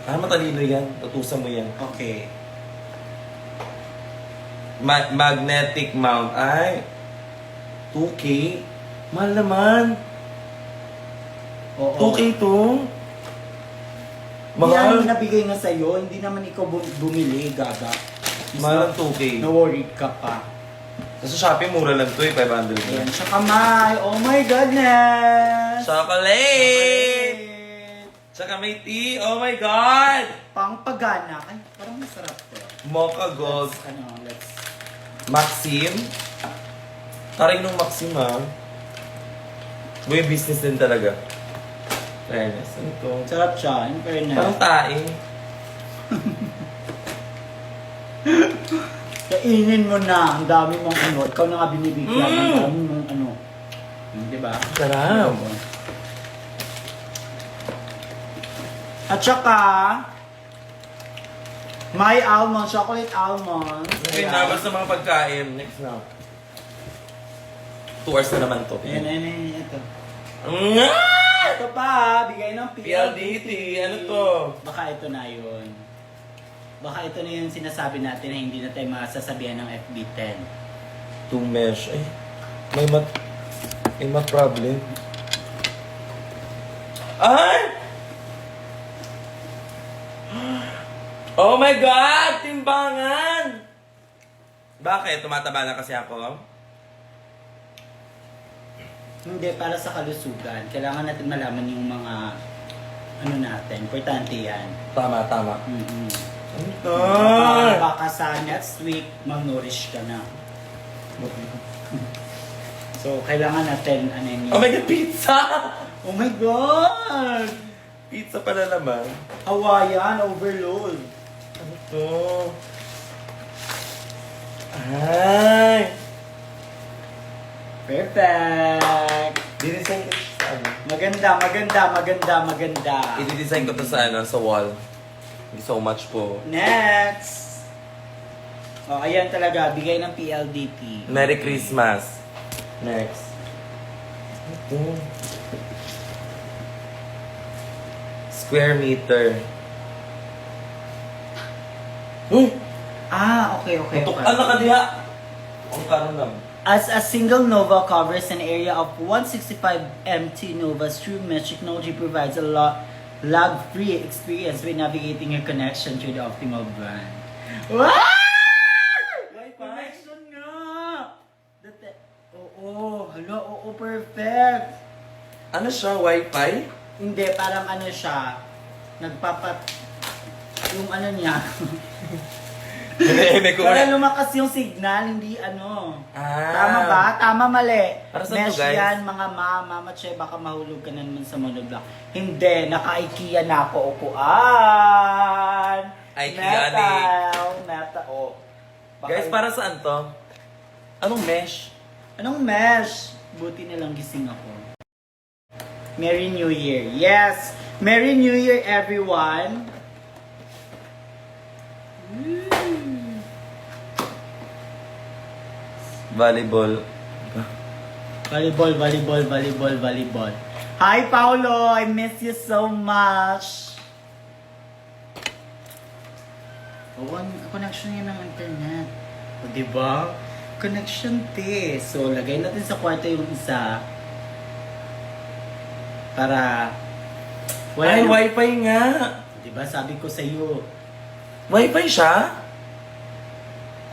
Matalino yan. Tutusan mo yan. Okay. Magnetic mount. Ay, 2K? Mahal naman. Oo. 2K to? Mahal. Mahal. Nabigay nga sa'yo, hindi naman ikaw bumili, gaga. Mahal ang 2K. Na-worried ka pa. Sa Shopee, mura lang to eh. 500 Ayan, na. tsaka may, oh my goodness! Chocolate! Tsaka may tea. Oh my God! Pangpagana. Ay, parang masarap to. Mocha Gold. Let's... Maxim. Taring nung Maxim ha. Boy, business din talaga. Fairness. Ano to? Sarap siya, in fairness. Parang tae. Kainin mo na, ang dami mong ano. Ikaw na nga binibigyan, ang dami mong ano. Di ba? Sarap. At saka, may almond, chocolate almond. Okay, nabas sa mga pagkain. Next na. 2 hours na naman to. Ayan, ito. Nga! Ito pa, bigay ng PLDT. Ano to? Baka ito na yun. Baka ito na yung sinasabi natin na hindi na tayo masasabihan ng FB10. 2 mesh. Ay, may mat problem. Ay! Oh my God! Timbangan! Bakit? Tumataba na kasi ako? Hindi, para sa kalusugan. Kailangan natin malaman yung mga ano natin. Importante yan. Tama, tama. Mm-hmm. Ano to? Baka sa next week, mag-nourish ka na. So, kailangan natin, ano yun? Oh my God, pizza! Oh my God! Pizza pala naman. Hawaiian overload. Ano to? Ay! Perfect! Didesign ko sa ano? Maganda. I-design ko to sa ano, sa wall. Thank you so much po. Next! Oh, ayan talaga. Bigay ng PLDT. Merry Christmas. Next. Ito. Square meter. Uy! Okay. Tutukan na ka diha! Ang karoon lang. As a single nova covers an area of 165 MT novas, True Mesh technology provides a lag-free experience when navigating your connection to the optimal brand. Wow! Connection nga! Oo, perfect! Ano siya? Wi-Fi? Hindi, parang ano siya, yung ano niya, para lumakas yung signal, hindi ano. Tama ba? Tama, mali. Para saan to, Mesh guys? yan, mga mama, che, baka mahulog ka na naman sa monoblock. Hindi, naka-IKEA na ako upuan. IKEA Metal. Guys, para saan to? Anong mesh? Anong mesh? Buti na lang gising ako. Merry New Year. Yes! Merry New Year, everyone! Volleyball. Volleyball. Hi, Paolo! I miss you so much! Connection yan ng internet. O, diba? Connection, te. So, lagay natin sa kwarto yung isa. Para... Ay, Wi-Fi nga! Diba, sabi ko sa'yo, Wi-Fi siya?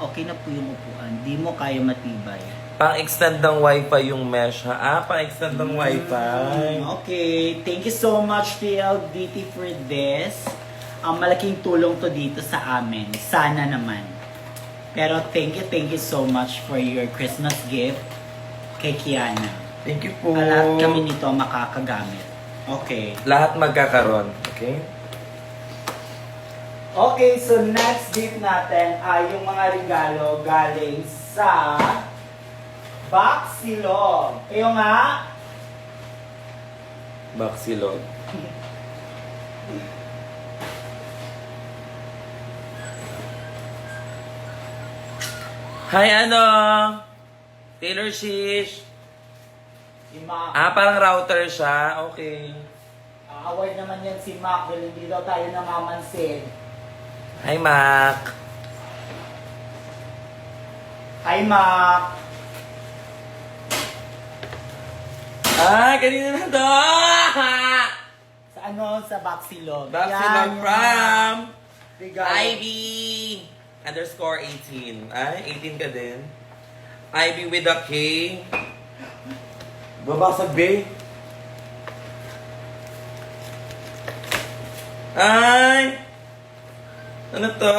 okay na po yung upuan. Di mo kaya matibay. Pang-extend ng Wi-Fi yung mesh, ha? Pang-extend ng Wi-Fi. Okay. Thank you so much, PLDT, for this. Ang malaking tulong to dito sa amin. Sana naman. Pero thank you so much for your Christmas gift kay Kiana. Thank you po. Lahat kami nito makakagamit. Okay. Lahat magkakaroon. Okay? Okay, so next gift natin ay yung mga regalo galing sa Baxilog. Kayo nga? Baxilog. Hi, ano? Taylor Shish. Ima. Parang router siya. Okay. Award naman yan si Mac dahil hindi daw tayo namamansin. Hi, Mac. Hi, Mac! Ay, kanina na to! Sa ano? Sa Baxilog. Baxilog from Regalo. Ivy _ 18. Ay, 18 ka din. Ivy with a K. Babasag, be. Ay! Ano to?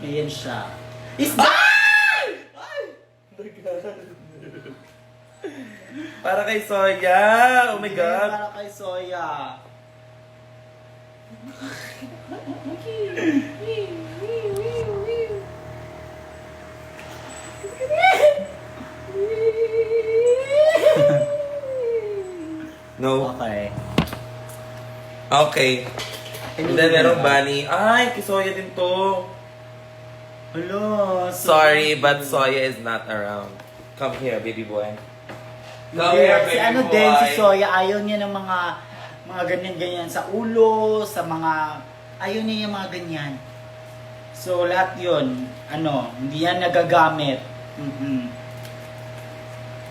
Ayan siya. Is that? Ay! Para kay Soya. Oh my God. Para kay Soya. No. Okay. Okay. And then merong bunny. Ay, kay Soya din to. Hello. Sorry, but Soya is not around. Come here, baby boy. Come Hindi, here, si baby ano boy. din, si Soya, ayaw niya ng mga ganyan-ganyan sa ulo, sa mga, ayaw niya yung mga ganyan. So, lahat yun, hindi yan nagagamit.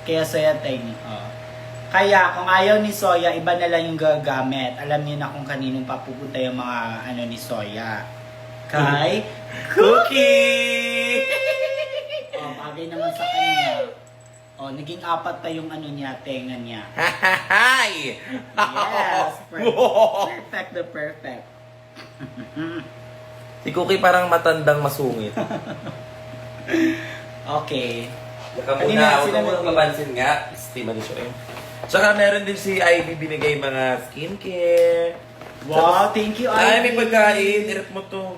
Kaya Soya tiny. Oh. Kaya, kung ayaw ni Soya, iba na lang yung gagamit. Alam niyo na kung kaninong papupunta yung mga, ni Soya. Kay Cookie! Oh, bagay naman sa kanya. Oh, naging 4 pa yung tenga niya. Hi! Yes! Perfect the perfect. Si Cookie parang matandang masungit. Okay. Baka Kanina, muna, huwag sila mo nag- mapansin nga. Estima ni siya eh. Tsaka meron din si Ivy binigay mga skincare. Wow, thank you, Ay, Ivy. may pagkain. Irap mo to.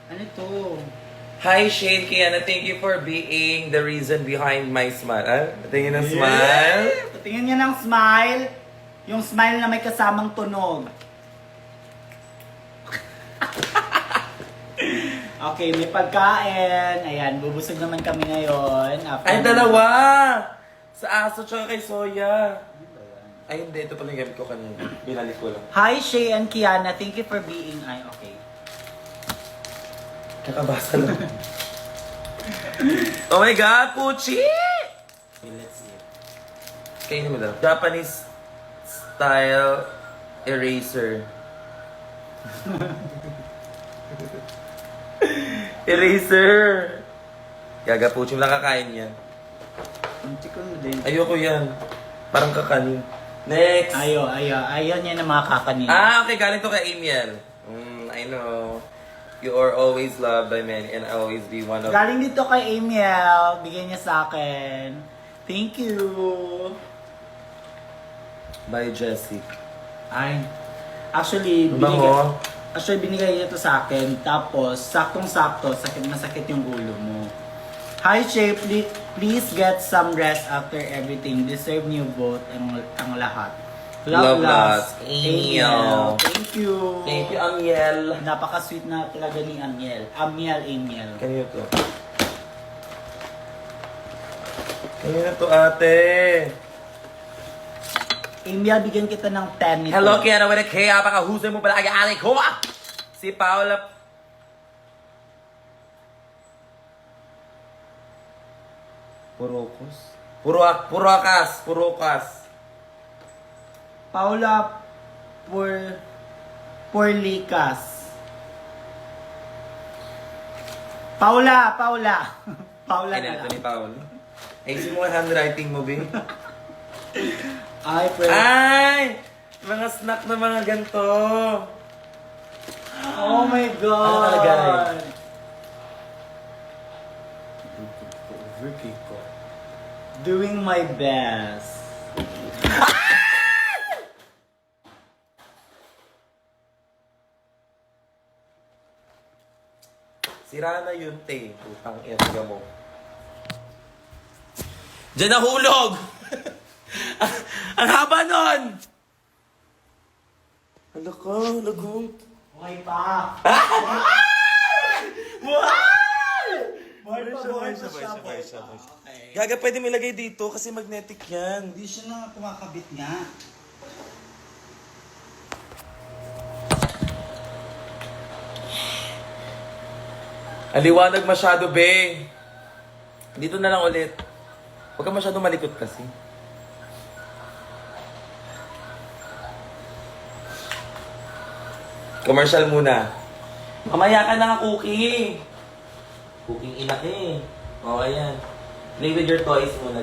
Ano to? Hi, Shane Kiana. Thank you for being the reason behind my smile. Ah, tingin ng smile. Patingin niya ng smile. Yung smile na may kasamang tunog. Okay, may pagkain. Ayan, bubusog naman kami ngayon. Ay, dalawa! Sa aso tsaka kay Soya. Ay, hindi. Ito pala yung gamit ko kanina. Binalik ko lang. Hi, Shay and Kiana. Thank you for being... Ay, okay. Kakabasa lang. Oh my God, Puchi! Okay, let's see. Kainin mo daw. Japanese style eraser. Eraser! Gaga, Puchi. Wala kakain yan. Hindi ko na din. Ayoko yan. Parang kakanin. Next! Ayaw niya na mga kakanin. Okay. Galing to kay Amiel. I know. You are always loved by many and I always be one of... Galing dito kay Amiel. Bigyan niya sa akin. Thank you. By Jessie. Ay. Actually, Bango. binigay niya to sa akin. Tapos, saktong-sakto, masakit yung ulo mo. Hi, Shay. Please get some rest after everything. Deserve niyo both ang lahat. Love lots. Amiel. Thank you. Thank you, Amiel. Napaka-sweet na talaga ni Amiel. Amiel. Kanino to? Kanino to, ate? Amiel, bigyan kita ng 10 nito. Hello, Kiana with a K. Apakahusay mo pala kay ko. Si Paula... Purokos? Purokas. Paula Porlicas. Paula. Paula Ay, na ito lang. ni Paula. Ayusin mo ang handwriting mo, babe. Ay, pwede. Ay! Mga snack na mga ganito. Oh my God! Ano nakalagay? Doing my best. Sira na yun, te. Putang ina mo. Diyan nahulog! Ang haba nun! Hala ka, lagot. Okay pa. Wow! Buhay pa, buhay pa siya, Sabay, buhay sabay, pa. sabay. Okay. Gaga, pwede mo ilagay dito kasi magnetic yan. Hindi siya na kumakabit nga. Aliwanag masyado, be. Dito na lang ulit. Huwag ka masyado malikot kasi. Commercial muna. Mamaya ka na nga, Cookie. Cooking ina ka eh. O, ayan. Play with your toys muna.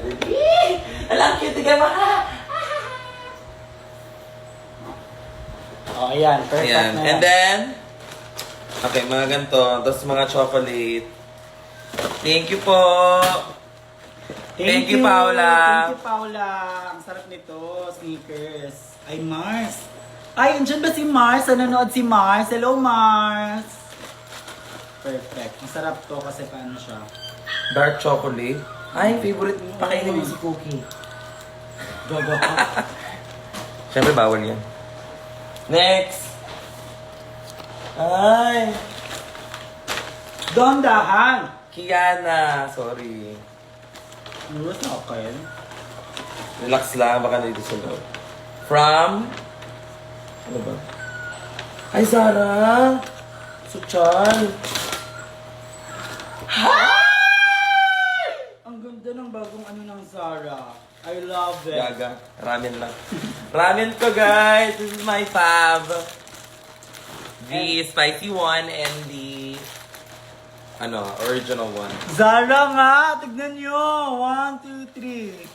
Alam, cute ka ba? Oh, ayan. Perfect Ayan. na yan. And then, okay, mga ganito. Tapos mga chocolate. Thank you po. Thank you, Paula. Thank you, Paula. Ang sarap nito. Sneakers. Ay, Mars. Ay, andyan ba si Mars? Nanonood si Mars? Hello, Mars. Perfect. Ang sarap to kasi paano siya. Dark chocolate. Ay, favorite mo. Pakainin mo si Cookie. Gogo. Siyempre, bawal yan. Next. Ay. Dondahan. Kiana. Sorry. Ano sa akin? Relax lang. Baka na dito sa loob. From? Ano ba? Ay, Zara. Suchan. Ang ganda ng bagong ano ng Zara. I love it. Gaga. Ramen lang. Ramen ko, guys. This is my fave. The spicy one and the original one. Zara nga! Tignan nyo! 1, 2, 3.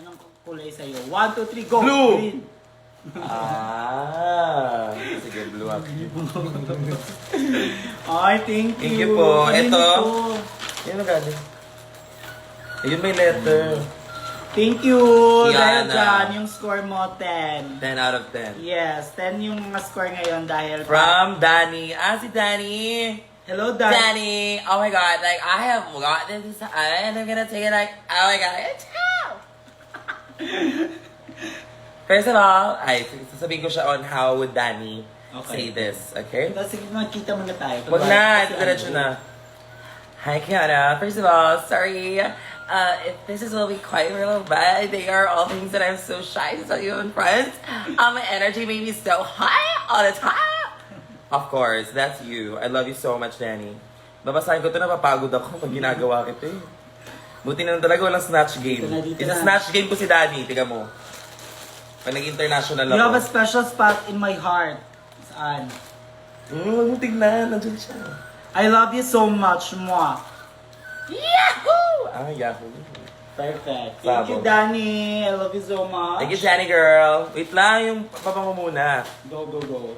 Anong kulay sa'yo? 1, 2, 3, go! Blue! Green. Sige, blue up. Ay, thank you. Thank you po. Galing Ito. ito. Yan ang galing. Ayun, may letter. Thank you. Dahil Yana. dyan, yung score mo, 10. 10 out of 10. Yes, 10 yung mga score ngayon dahil... From Danny. Si Danny. Hello, Dan. Danny. Oh my God. Like, I have got this and I'm gonna take it like, oh my God. First of all, sasabihin ko siya on how would Danny say this, okay? Tapos sige, magkita muna tayo. Wag na, Kasi diretso ano, na. Hi, Kiana. First of all, sorry if this is will be quite real, but they are all things that I'm so shy to tell you in front. My energy made me so high all the time. Of course, that's you. I love you so much, Danny. Babasahin ko ito, napapagod ako pag ginagawa kita eh. Buti na talaga walang snatch game. Dito na. Isa-snatch game ko si Danny, tiga mo. Pag nag-international You have a ako. special spot in my heart. Saan? Huwag mo tignan, nandun siya. I love you so much, moi. Yahoo! Yahoo. Perfect. Thank Bravo. you, Danny. I love you so much. Thank you, Danny girl. Wait lang, yung papa mo muna. Go, go, go.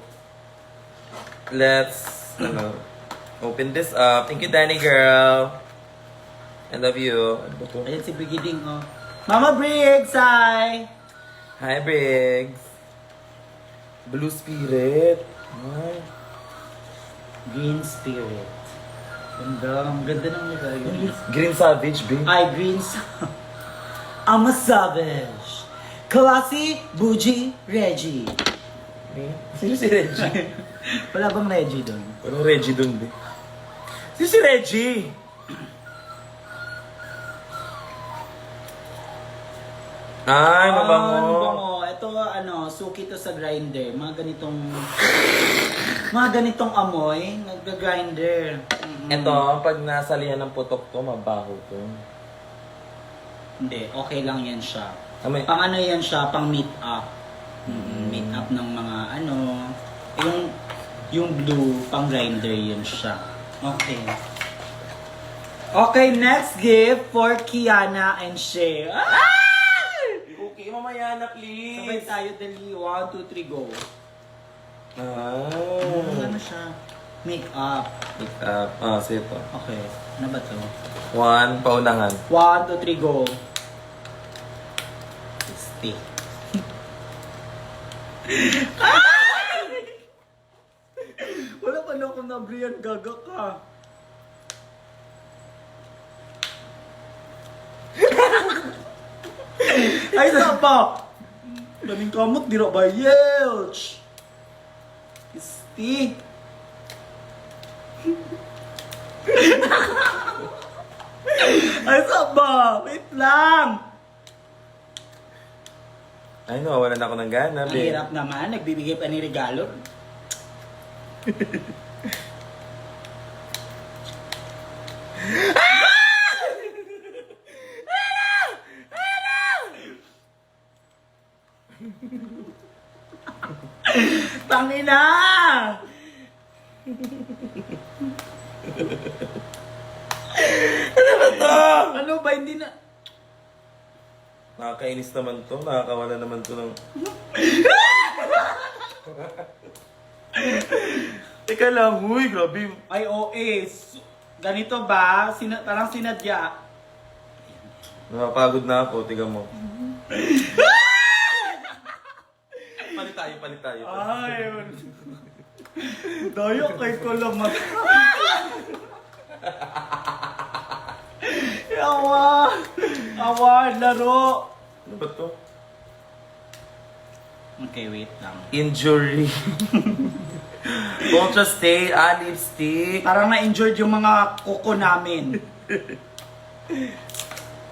Let's, open this up. Thank you, Danny girl. I love you. Ano ba to? Ayan si Brigiding, oh. Mama Briggs, hi! Hi, Briggs. Blue Spirit. Ay. Green Spirit. Ganda, ang ganda ng nilagay. Green Savage, babe. Ay, Green I'm a savage. Classy, bougie, Reggie. Sino si Reggie? Wala bang Reggie doon? Walang Reggie dun, babe. Sino si Reggie? Ay, mabango. Mabango. Ito, suki to sa grinder. Mga ganitong amoy, nag-grinder. Ito, pag nasalihan ng putok to, mabaho to. Hindi, okay lang yan siya. Amoy. Pang ano yan siya, pang meet up. Meet up ng mga yung blue, pang grinder yun siya. Okay. Okay, next gift for Kiana and Shay. Okay, mamaya na, please. Sabay tayo, dali. 1, 2, 3, go. Ano siya? Make up. Make up. Sige to. Okay. Ano ba to? 1, paunahan. 1, 2, 3, go. Stay. Wala pa na ako na, Brian. Gaga ka. Ay, isa pa! Daming kamot, di ra ba? Yelch! Stick! Ay, ba? Wait lang! Ay, nawawalan ako ng gana, Ang be. hirap naman, nagbibigay pa ni regalo. Tangina! Ano ba to? Ano ba, hindi na... Nakakainis naman to. Nakakawala naman to ng... Teka lang, huy, grabe. Ay, ganito ba? Parang sinadya. Nakapagod na ako, tiga mo. Palit tayo. Ay, dayo kay ko lang Awa, laro. Ano ba to? Okay, wait lang. Injury. Ultra stay, lipstick. Parang na-injured yung mga kuko namin.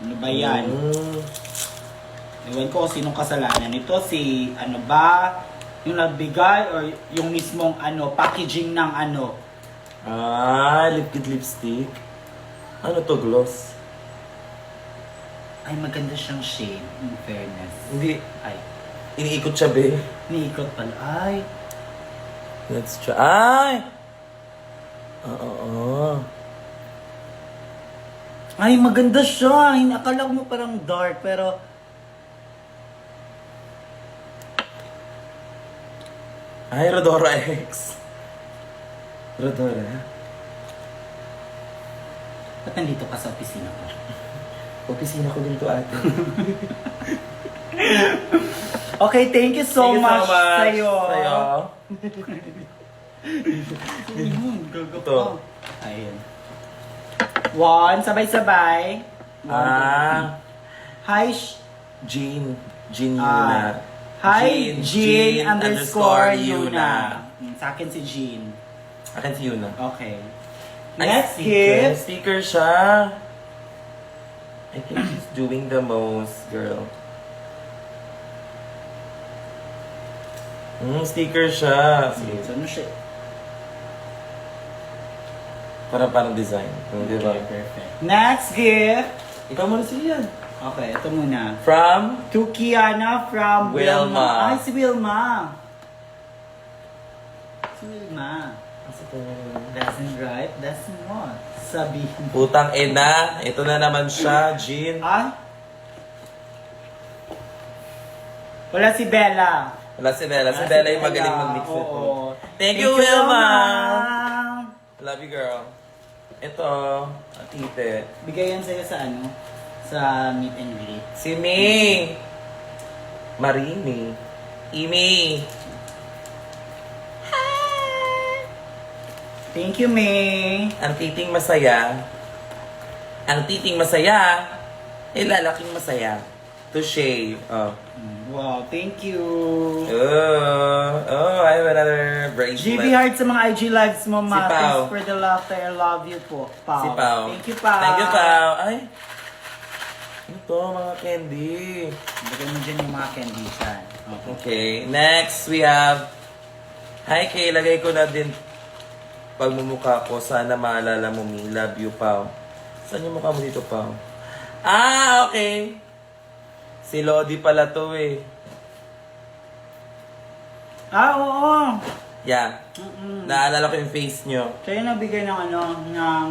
Ano ba yan? Ewan ko kung sinong kasalanan nito. Si, ano ba? Yung nagbigay or yung mismong packaging ng Liquid lipstick. Ano to, gloss? Ay, maganda siyang shade, in fairness. Hindi, Ay, iniikot siya, be. niikot pala. Ay, Let's try. Ay! Oo. ay, maganda siya. Akala mo parang dark, pero... Ay, Rodora X. Rodora. Ba't nandito ka sa opisina ko? Opisina ko din to, ate. Okay, thank you so much sa'yo. Ito. Ito. Ayun. One, sabay-sabay. Hi, Jean Yuna. Hi, Jean _ Yuna. Sa akin si Jean. Akin si Yuna. Okay. Ay, Next sticker. gift. Sticker siya. I think she's doing the most, girl. Sticker siya. Sige. So, ano siya? Parang design. Di ba? Okay, perfect. Next gift. Ikaw muna siya. Okay, ito muna. From? To Kiana from Wilma. Ay, si Wilma. Si Wilma. Doesn't right, doesn't what? Sabihin. Putang ina. Ito na naman siya, Jean. Ay? Wala si Bella. Wala si Bella. Si Bella yung magaling mag-mix nito. Oo. Thank you, Wilma. Wilma. Love you, girl. Ito, tite. Bigay yan sa'yo sa sa meet and greet. Si May. Marini. Imi. Thank you, May. Ang titing masaya. Ang titing masaya. Lalaking masaya. To shave. Oh. Wow, thank you. I have another bracelet. GB Heart sa mga IG lives mo, ma. Si Pao. Thanks for the laughter. I love you po, Pao. Si Pao. Thank you, Pao. Thank you, Pao. Ay. Ito, mga candy. Bigyan mo dyan yung mga candy dyan. Okay. Next, we have... Hi, Kay. Lagay ko na din pagmumukha ko. Sana maalala mo me. Love you, Pao. Saan yung mukha mo dito, Pao? Okay. Si Lodi pala to eh. Oo. Yeah. Naalala ko yung face nyo. Siya yung nabigay ng ng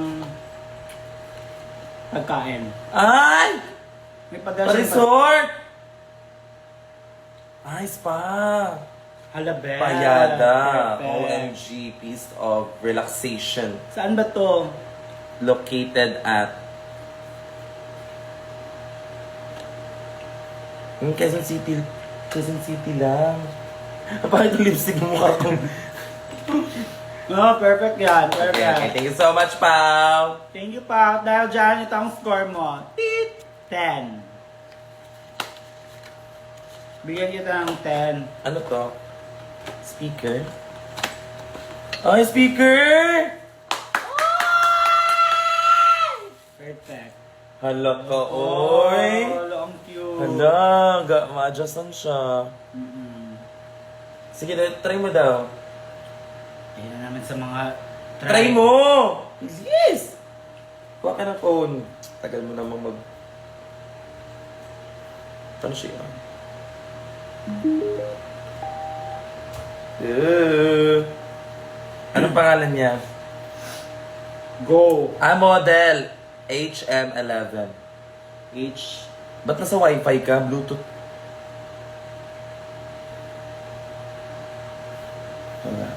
pagkain. Ay! May padala siya Resort! Ay, spa! Halabel. Payada. Perfect. OMG. Piece of relaxation. Saan ba to? Located at Quezon City. Quezon City lang. Bakit yung lipstick mo mukha ko? Perfect yan. Perfect. Okay. Thank you so much, Pao. Thank you, Pao. Dahil dyan, ito ang score mo. Tit! 10. Bigyan kita ng 10. Ano to? Speaker? Ay, speaker! Perfect. Hala ka, oy! Hala, ang cute. Hala, ma-adjustan siya. Mm-mm. Sige, try mo daw. Ayun na naman sa mga... Try mo! Yes! Kuha ka ng phone. Tagal mo namang mag... Ano siya? Anong pangalan niya? Go! Model HM11. H. Ba't nasa wifi ka? Bluetooth? Wala.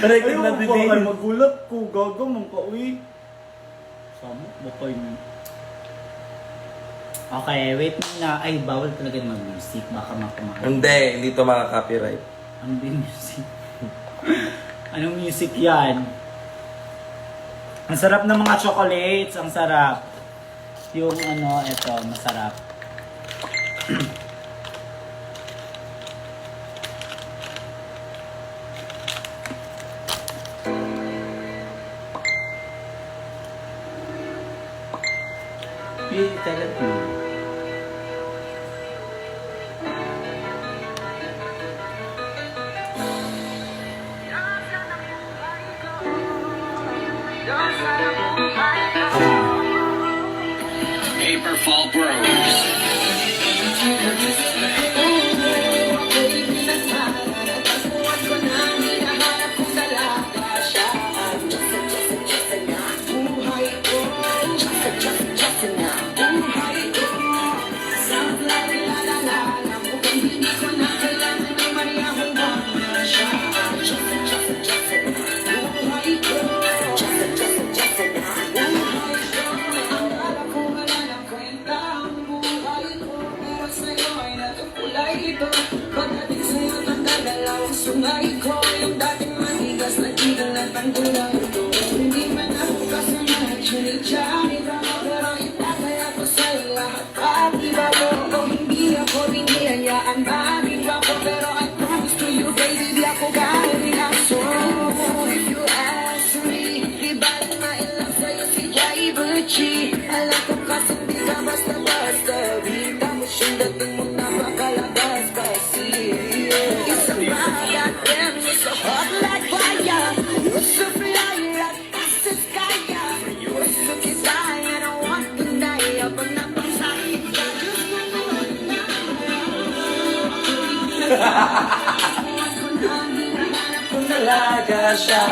Record na Ay, din. magulat ko. Gago, mong ka-uwi. Sama, baka yun. Okay, wait na. Ay, bawal talaga mag-music. Baka makamahal. Hindi to maka-copyright. Ano ba yung music? Anong music yan? Ang sarap ng mga chocolates. Ang sarap. Yung ano, eto, masarap. Therapy. Paperfall Bros. Sungay ko yung dating manigas na tigil na tanggulang ito. Hindi man ako kasama, chuni-chani ka mo. Pero itataya ko sa'yo lahat pati ba mo. O hindi ako biniyayaan, baging ba ko. Pero I promise to you baby, di ako galing aso. If you ask me, di ba mailang sa'yo si Jai Bucci? Alam ko kasi di ka basta-basta. Bita mo siyang dating mo na makalabas kasi. Isang bagat them, you're so hot like fire. You're so fly like fastest kaya. You're so kisay, I don't want to die. Abang napasakit ka, just Kung nalaga siya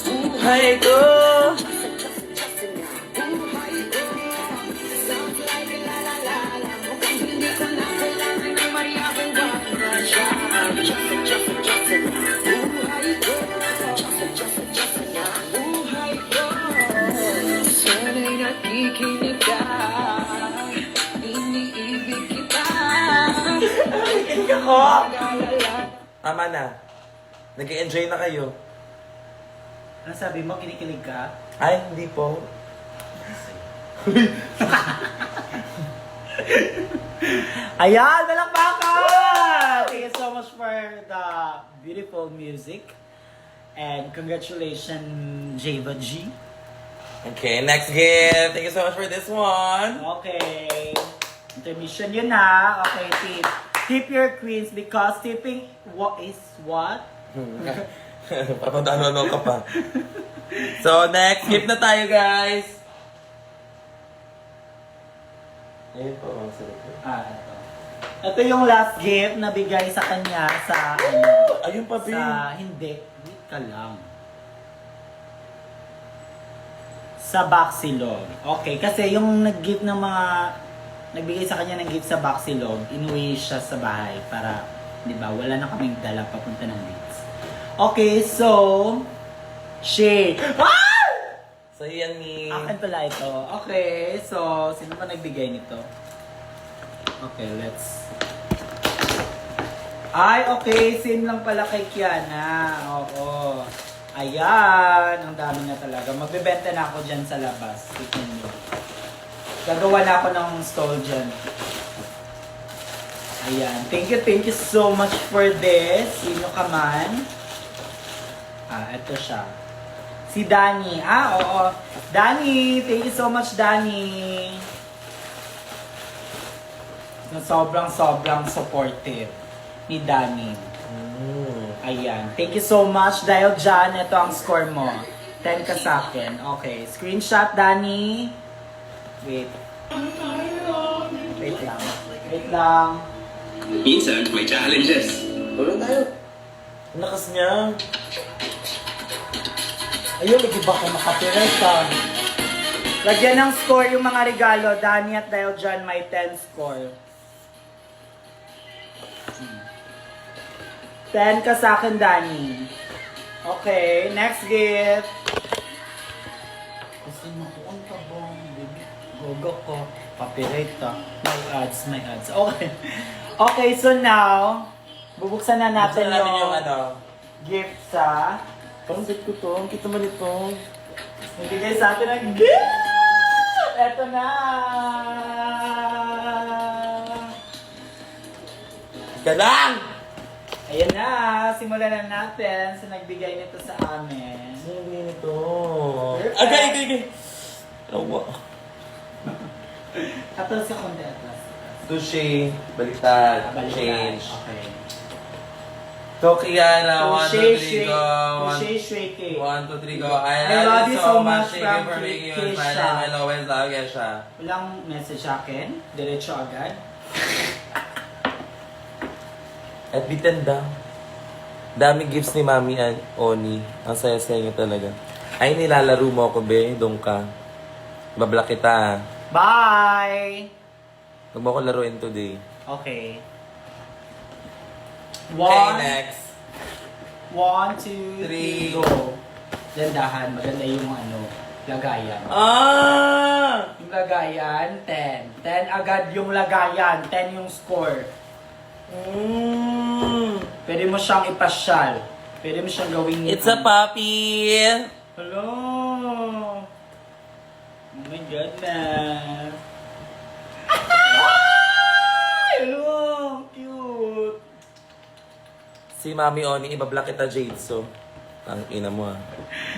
buhay ko. Sana'y nakikinig ka, iniibig kita. Nakikinig ako. Tama na. Nag-enjoy na kayo. Ano sabi mo? Kinikilig ka? Ay, hindi po. Ayan! Malakpakan! Thank you so much for the beautiful music. And congratulations, Java G. Okay, next gift. Thank you so much for this one. Okay. Intermission yun na. Okay, tip. Tip your queens because tipping is what? Papadano ka pa. So, next gift na tayo, guys. Ayun po, ang sarap. Ito. Ito yung last gift na bigay sa kanya sa Ayun pa, Bin. sa hindi. Wait ka lang. Sa Baxilog. Okay, kasi yung nag-gift ng mga nagbigay sa kanya ng gift sa Baxilog, inuwi siya sa bahay para, di ba, wala na kaming dala papunta ng dates. Okay, so, shade. Ah! So, yan ni... Akin pala ito. Okay, so, sino ba nagbigay nito? Okay, let's... Ay, okay. Same lang pala kay Kiana. Oo. Ayan. Ang dami na talaga. Magbebenta na ako dyan sa labas. Tignan niyo. Gagawa na ako ng stall dyan. Ayan. Thank you so much for this. Sino ka man? Ito siya. Si Danny. Oo. Danny, thank you so much, Danny. Sobrang supportive ni Danny. Ayan. Thank you so much. Dahil dyan, ito ang score mo. 10 ka sa akin. Okay. Screenshot, Danny. Wait. Wait lang. Wait lang. Minsan, may challenges. Tulong tayo. Ang lakas niya. Ayun, nag-iba ka makapiret ka. Lagyan ng score yung mga regalo. Danny at dahil dyan, may 10 score. 10 ka sa akin, Danny. Okay, next gift. Kasi makuon ka ba? Gogo ko. Copyright ka. May ads. Okay. Okay, so now, bubuksan na natin Buksan natin yung, yung ano. gift sa... Parang date ko to. Ang kita mo nito. Nagbigay sa atin ng gift! Eto na! Ka lang! Ayan na! Simulan na natin sa nagbigay nito sa amin. Sino yung nito? Perfect. Agay! Awa. Atlas ka kundi, atlas. Touche. Baliktad. Baliktad. Change. Okay. To Kiana, 1, 2, 3, go. Touche, shake. 1, 2, 3, go. I love you so much. Thank you for making us Keisha. smile. And I always love you, siya. Walang message sa akin. Diretso agad. At bitanda. Dami gifts ni Mami and Oni. Ang saya-saya niya talaga. Ay, nilalaro mo ako, be. Doon ka. Babla kita. Bye! Huwag mo ako laruin today. Okay. Okay, next. 1, 2, 3. 3, go. Dandahan, maganda yung lagayan. Yung lagayan, 10. 10 agad yung lagayan, 10 yung score. Pwede mo siyang ipasyal. Pwede mo siyang gawing... It's a puppy! Hello! Oh my goodness! Ay! Hello! Cute! Si Mami Oni, ibablock kita, Jade. So, ang ina mo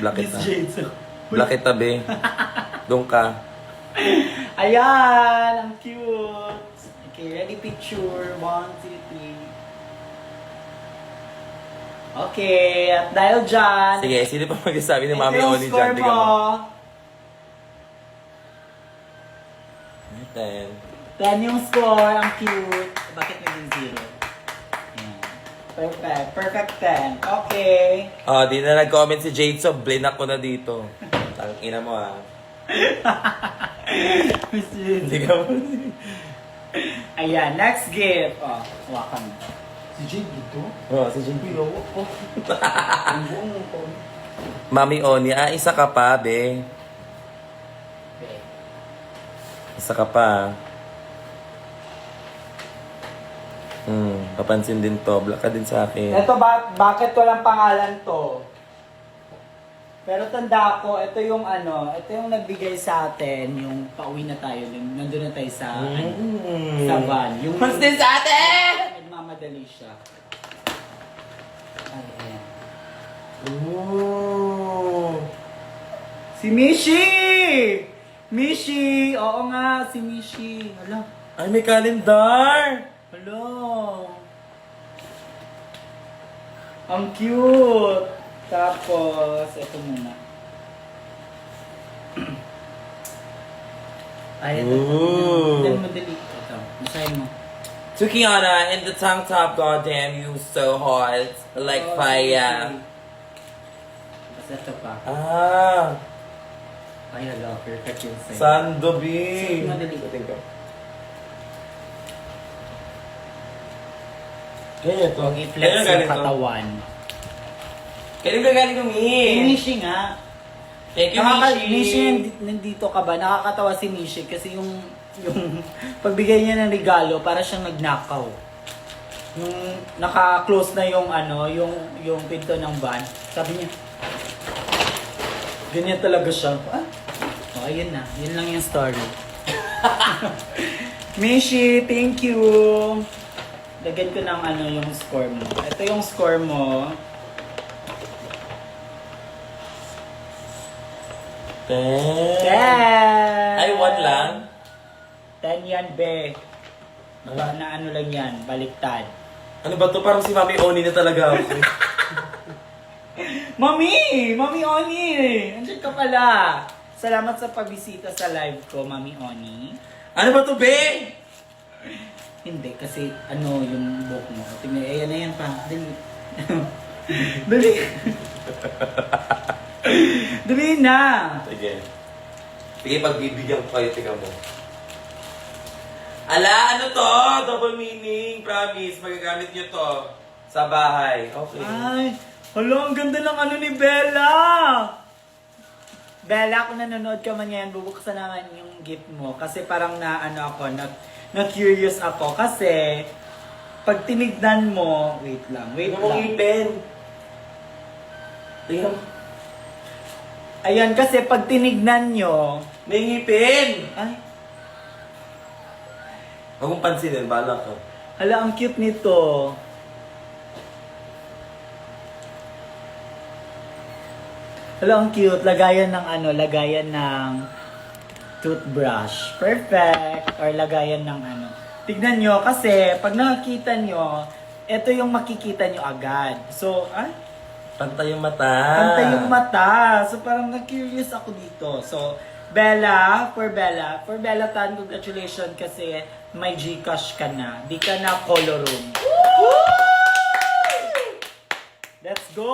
Block Miss kita. Jade. Block kita, be. Doon ka. Ayan! Ang cute! Okay, ready picture. 1, 2, 3. Okay, at dahil dyan... Sige, sino pa magsasabi ni ito Mami yung Oni score dyan? Tingnan mo. mo. 10. 10 yung score. Ang cute. Bakit naging 0? Ayan. Perfect. Perfect 10. Okay. Oh, di na nag-comment si Jade, so blinak ko na dito. Ang ina mo Miss Jade. Hindi ka mo. Ayan, next gift. Oh, hawakan mo. Si Jade dito? Oh, si Jade. Pilawak po. Ang buong mo po. Mami Oni, isa ka pa, be. Isa ka pa. Papansin din to. Block ka din sa akin. Ito bakit walang pangalan to? Pero tanda ko, ito yung ito yung nagbigay sa atin, yung pauwi na tayo, nandun na tayo sa, sa van. Yung, What's this, ate? nagmamadali siya. Ayan. Ooh. Si Mishi! Mishi! Oo nga, si Mishi. Hala. Ay, may calendar! Hala. Ang cute! Tapos, ito muna. Ay, ito. Ooh. Diyan mo delete. Ito, basahin mo. To Kiana, in the tank top, goddamn, you so hot. Like Oh, fire. Tapos ito pa. Ay, hala, perfect yung sa'yo. Sando, B. Sige, madali ko. Kaya ito. Huwag i-flex yung katawan. Kailan ka galing Si kumiin? Mishi nga. Thank you, Mishi, Mishi. nandito ka ba? Nakakatawa si Mishi kasi yung pagbigay niya ng regalo, para siyang nagnakaw. Yung naka-close na yung yung pinto ng van. Sabi niya, ganyan talaga siya. Ah? Oh, ayun na. Yun lang yung story. Mishi, thank you. Lagyan ko ng yung score mo. Ito yung score mo. 10. 10! Ay, 1 lang? 10 yan, be. Na lang yan, baliktad. Ano ba to? Parang si Mami Oni na talaga ako. Mami! Mami Oni! Andiyan ka pala. Salamat sa pagbisita sa live ko, Mami Oni. Ano ba to, be? Hindi, kasi yung book mo. Tingnan, ayan na yan pa. Dali. Dali. Dali na. Sige. Sige, pagbibigyan ko kayo, tika mo. Ala, ano to? Double meaning, promise. Magagamit nyo to sa bahay. Okay. Ay, hala, ang ganda ng ni Bella. Bella, kung nanonood ka man yan, bubuksan naman yung gift mo. Kasi parang na-curious ako. Kasi, pag tinignan mo, wait lang. Tingnan mo ngipin. Tingnan mo. Ayan, kasi pag tinignan nyo, May ngipin! ay, Huwag mong pansinin, bala ka. hala, ang cute nito. Hala, ang cute. Lagayan ng toothbrush. Perfect. Or lagayan ng Tignan nyo, kasi pag nakakita nyo, ito yung makikita nyo agad. So, Pantay yung mata. pantay yung mata. So, parang na-curious ako dito. So, Bella, for Bella Tan, congratulations kasi may Gcash ka na. Di ka na color room. Let's go!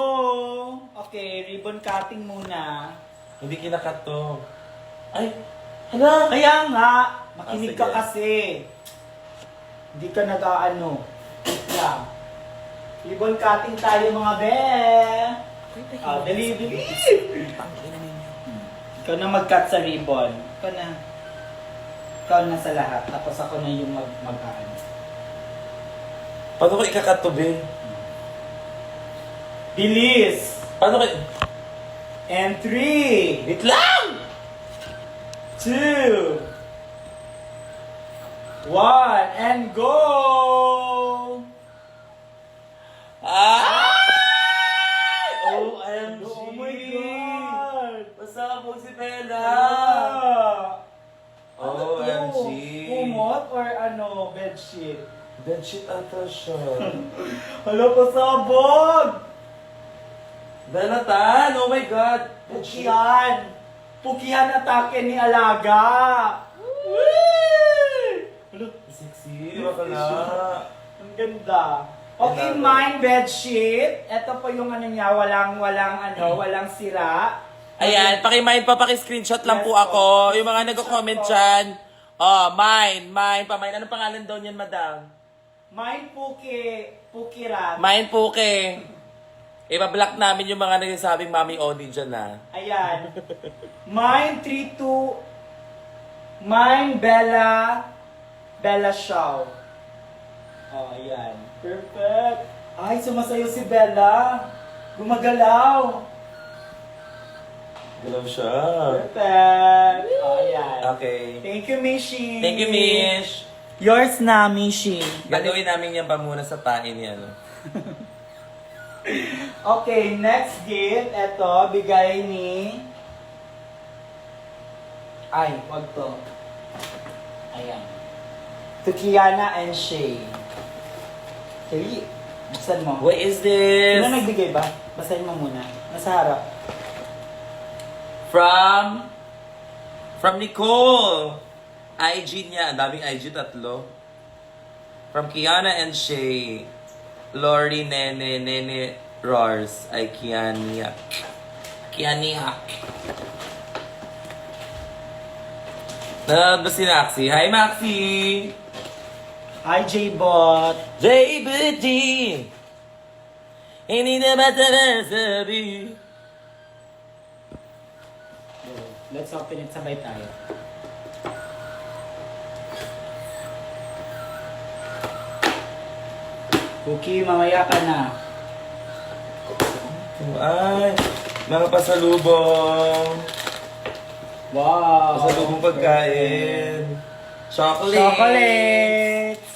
Okay, ribbon cutting muna. Hindi kinakat to. Ay! Hala! Kaya nga, makinig ka sige. kasi. Hindi ka nag-aano. Yeah. Ribbon cutting tayo mga be. Dali. Ikaw na mag-cut sa ribbon. Ikaw na sa lahat. Tapos ako na yung mag-aano. Paano ko ikakat to, be? Bilis! Paano ko... And 3, Wait lang! 2, 1, and go! Ay! OMG! Oh my God! Pasabog si Bella! Ano OMG! to? Kumot or bedsheet? Bedsheet ata siya. Hala, pasabog! Bella Tan! Oh my God! Bedsheet! Pukihan! Pukihan atake ni Alaga! Hala, Sexy! Bakala! ang ganda. Okay, mine bedsheet. Ito po yung niya, walang sira. Ayan, pakimain pa, paki-screenshot lang Yes, po po. ako. Yung mga nagko-comment dyan. Oh, mine. Anong pangalan daw niyan, madam? Mine Pukiran. Mine po ke. Iba-block namin yung mga nagsasabing Mami Oni dyan, ha. Ayan. Mine 3-2. Mine Bella Shaw. Oh, ayan. Perfect. Ay, sumasayo si Bella. Gumagalaw. Galaw siya. Perfect. Oh, ayan. Okay. Thank you, Mishi. Thank you, Mish. Yours na, Mishi. Gagawin namin yan pa muna sa tain niya, no? Okay, next gift. Ito, bigay ni... Ay, wag to. Ayan. To Kiana and Shay. Kali, buksan mo. What is this? Sino nagbigay ba? Basahin mo muna. Nasa harap. From Nicole. IG niya. Ang daming IG, 3. From Kiana and Shay. Lori, Nene, Roars. Ay, Kiania. Nanonood ba si Maxi? Hi, Maxi! Hi, J-Bot. JBD! Hindi na ba sabi? Let's open it sabay tayo. Cookie, mamaya ka na. Ay, mga pasalubong. Wow! Pasalubong pagkain. Chocolate. Chocolates!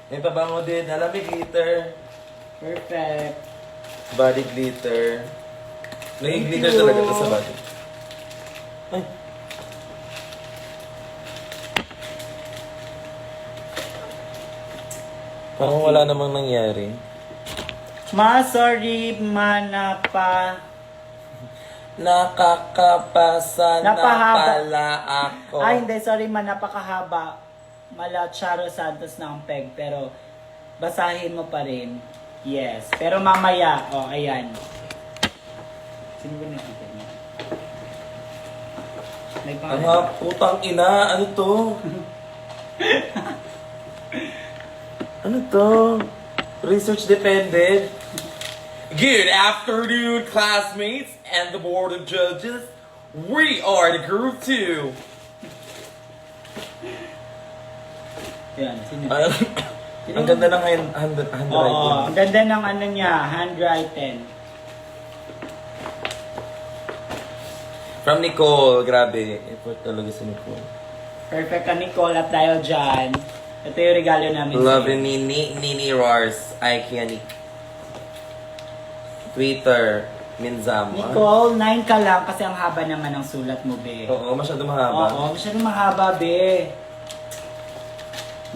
May pabango din. Alam, may glitter. Perfect. Body glitter. May Thank glitter you. talaga to sa body. Ay. Parang wala namang nangyari. Sorry, manapa. Nakakapasa na Napahaba. pala ako. Ay, hindi. Sorry, napakahaba. Mala Charo Santos na ang peg. Pero, basahin mo pa rin. Yes. Pero mamaya, ayan. Sino ba nakita niya? Putang ina. Ano to? Ano to? Research dependent. Good afternoon, classmates and the board of judges. We are the group 2. Yan, sino? Ang ganda ng handwriting. Oo, ang ganda ng ano niya, handwriting. From Nicole, grabe. Effort talaga si Nicole. Perfect ka, Nicole. At dahil dyan, ito yung regalo namin. Love sa'yo. ni Nini Rars. Iconic. Twitter. Minzam. Nicole, 9 ka lang kasi ang haba naman ng sulat mo, be. Oo, masyado mahaba. Oo, masyadong mahaba, be.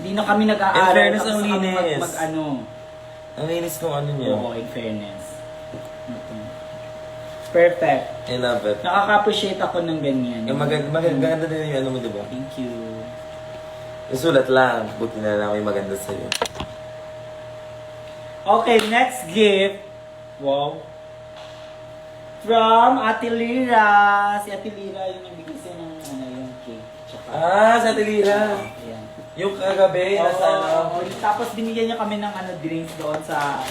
Hindi na kami nag-aaral. In fairness, tapos ang kami linis. Mag-ano. Ang linis kong ano niya. Oo, in fairness. Perfect. I love it. Nakaka-appreciate ako ng ganyan. Yung maganda din yung ano mo, diba? Thank you. Yung sulat lang. Buti na lang may maganda sa'yo. Okay, next gift. Wow. From Ate Lira. Si Ate Lira yung nagbigay sa'yo ng yung cake. Tsaka, Sa Tilira. ayan. Yung kagabi, nasa ano. Oo. Tapos binigyan niya kami ng drinks doon sa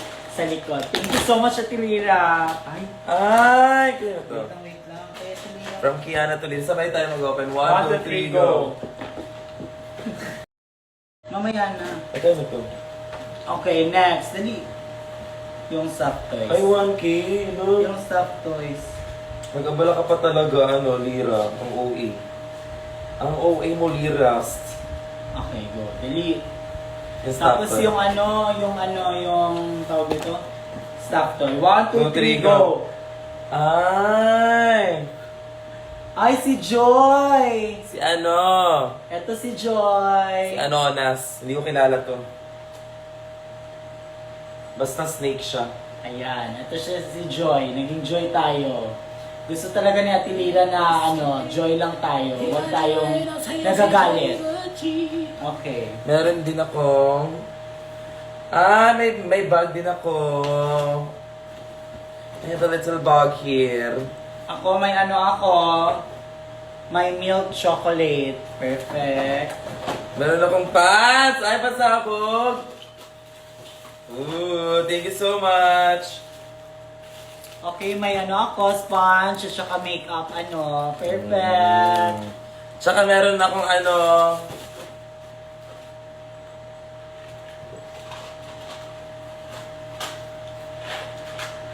likod. Thank you so much, Ate Lira. Ay, Ay, kaya to. wait lang. Kaya Ate Lira. From Kiana to Lin. Sabay tayo mag-open. 1, 2, 3, 1, 2, 3, go. Mamaya na. Ito na to. Okay, next. Dali. Yung soft toys. Ay, 1K. No? Yung soft toys. Nag-abala ka pa talaga, Lira. Ang OA. Ang OA mo, Lira. Okay, go. Delete. Yung Tapos stopper. yung tawag ito? Stop toy. 1, 2, 3, 2, 3, go! Ay! Ay, si Joy! Si ano? Ito si Joy. Si Anonas. Hindi ko kilala to. Basta snake siya. Ayan, ito siya si Joy. Naging Joy tayo. Gusto talaga ni Ate Lira na Joy lang tayo. Huwag tayong nagagalit. Okay. Meron din ako. May bag din ako. I have a little bag here. Ako, may milk chocolate. Perfect. Meron akong pants! Ay, pasabog! Ooh, thank you so much! Okay, may sponge, at saka makeup, perfect. Tsaka meron akong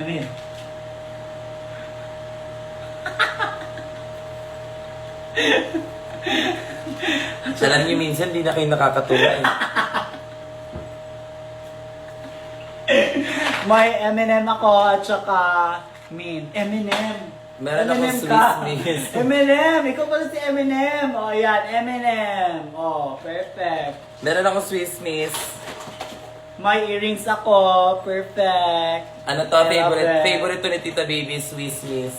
Ano yun? alam niyo minsan, di na kayo nakakatuwa eh. May M&M ako, at saka mint. M&M. Meron akong M&M Swiss ka. Miss. M&M! Ikaw pala si M&M. Oh, yan. M&M. Oh, perfect. Meron akong Swiss Miss. May earrings ako. Perfect. Ano to, I love favorite? it. Favorite to ni Tita Baby, Swiss Miss.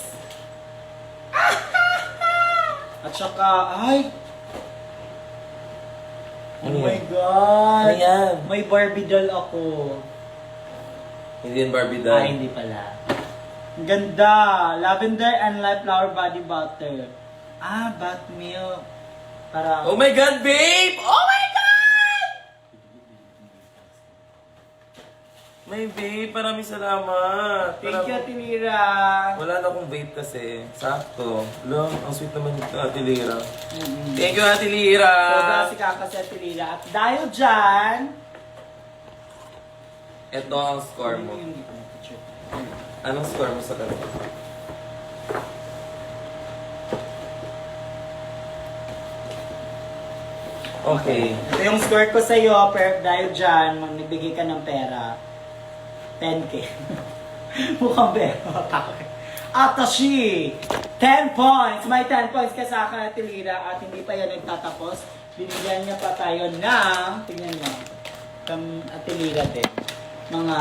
At saka, ay! Oh Ano my yan? God! Ano yan? May Barbie doll ako. Hindi yan Barbie Ay, doll. hindi pala. Ang ganda! Lavender and light flower body butter. Bat milk. Para... Oh my God, babe! Oh my God! May babe, maraming salamat. Thank you, Ate Lira. Wala na akong vape kasi. Sakto. Lo, ang sweet naman ni Ate Lira. Mm-hmm. Thank you, Ate Lira. Sobra si Kaka si Ate Lira. At dahil dyan, Ito ang score mo. Anong score mo sa kanila? Okay. Ito yung score ko sa'yo, pero dahil dyan, magbigay ka ng pera. 10K. Mukhang pera. Atashi! 10 points! May 10 points ka sa akin at Lira at hindi pa yan nagtatapos. Binigyan niya pa tayo ng, tingnan niyo, at Lira din. Mga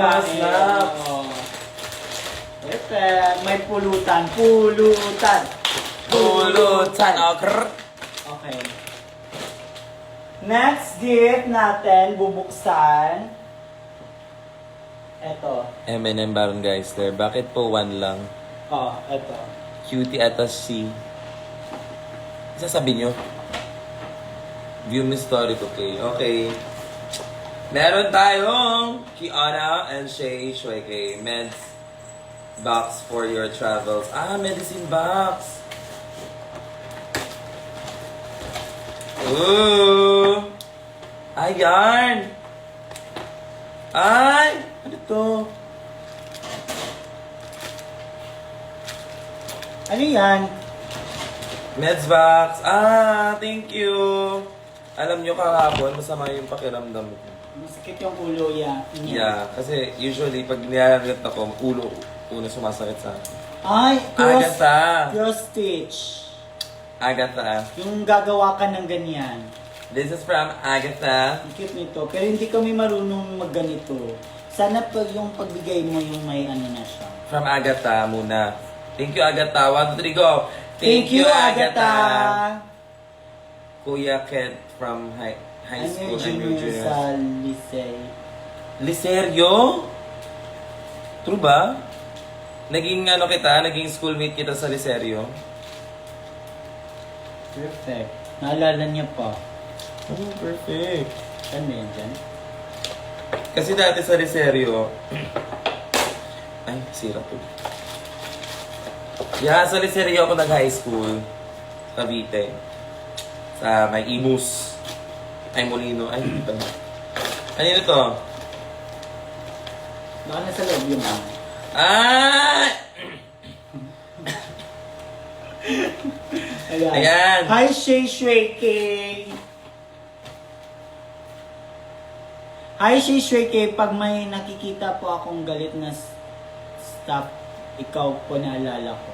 Mas na. Oo. Perfect. May pulutan. Pulutan. Pulutan. Okay. Next gift natin, bubuksan. Ito. M&M Baron Geisler. Bakit po 1 lang? Oh, ito. Cutie Atashi. Sasabi nyo? View me story ko, okay? Okay. Meron tayong Kiana and Shay Shueke meds box for your travels. Ah, medicine box. Ooh! Ayan! Ay! Ano to? Ano yan? Meds box. Ah, thank you. Alam nyo kahapon, masama yung pakiramdam ko. Masakit yung ulo yan. Yeah, kasi usually pag nilalagat ako, una sumasakit sa akin. Ay, Agatha! cross stitch. Agatha. Yung gagawa ka ng ganyan. This is from Agatha. Ang cute nito. Pero hindi kami marunong magganito. Sana pag yung pagbigay mo yung may ano na siya. From Agatha muna. Thank you, Agatha. 1, 2, 3, go! Thank you, Agatha! Kuya Kent from high school. Ano yung junior sa Lisay? Liserio? True ba? Naging naging schoolmate kita sa Liserio? Perfect. Naalala niya pa. Oh, perfect. Ano yan dyan? Kasi dati sa Liserio, ay, sira to. Yeah, sa Liserio ako nag-high school. Cavite. Sa may Imus. Ay, Molino. Ay, hindi pa. Ano to? Baka nasa loob yung mga. Ah! Ayan. Ayan. Hi, Shay Shueke! Hi, Shay Shueke. Pag may nakikita po akong galit na stuff, ikaw po naalala ko.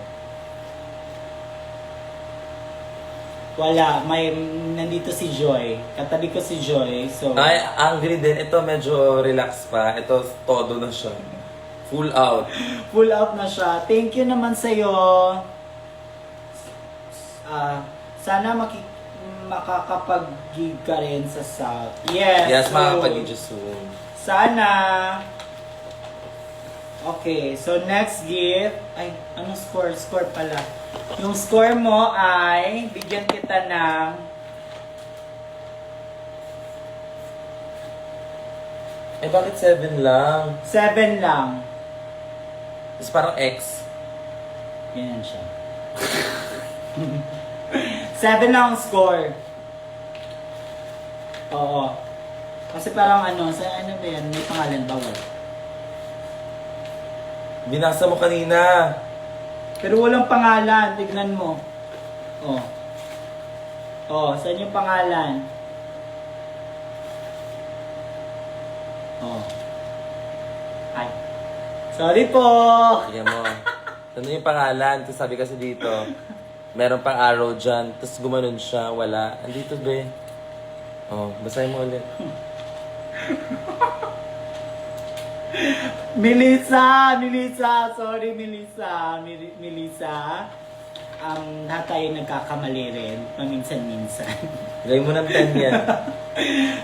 Wala. Nandito si Joy. Katabi ko si Joy. So, Ay, angry din. Ito medyo relax pa. Ito, todo na siya. Full out. full out na siya. Thank you naman sa'yo. Sana makakapag-gig ka rin sa South. Yes. Yes, so, makakapag-gig soon. Sana. Okay, so next gift. Ay, anong score? Score pala. Yung score mo ay, bigyan kita ng Eh, bakit 7 lang? 7 lang. It's parang X. Ganyan siya. 7 lang ang score. Oo. Kasi parang sa ano ba yan? May pangalan bawal. Binasa mo kanina. Pero walang pangalan. Tignan mo. Oh. Oh, saan yung pangalan? Oh. Ay. Sorry po. Tignan mo. Ano yung pangalan? Tapos sabi kasi dito, meron pang arrow dyan. Tapos gumanon siya. Wala. Andito be. Oh, basahin mo ulit. Melissa! Sorry, Melissa. Melissa. Lahat tayo nagkakamali rin. Paminsan-minsan. Gawin mo ng 10 yan.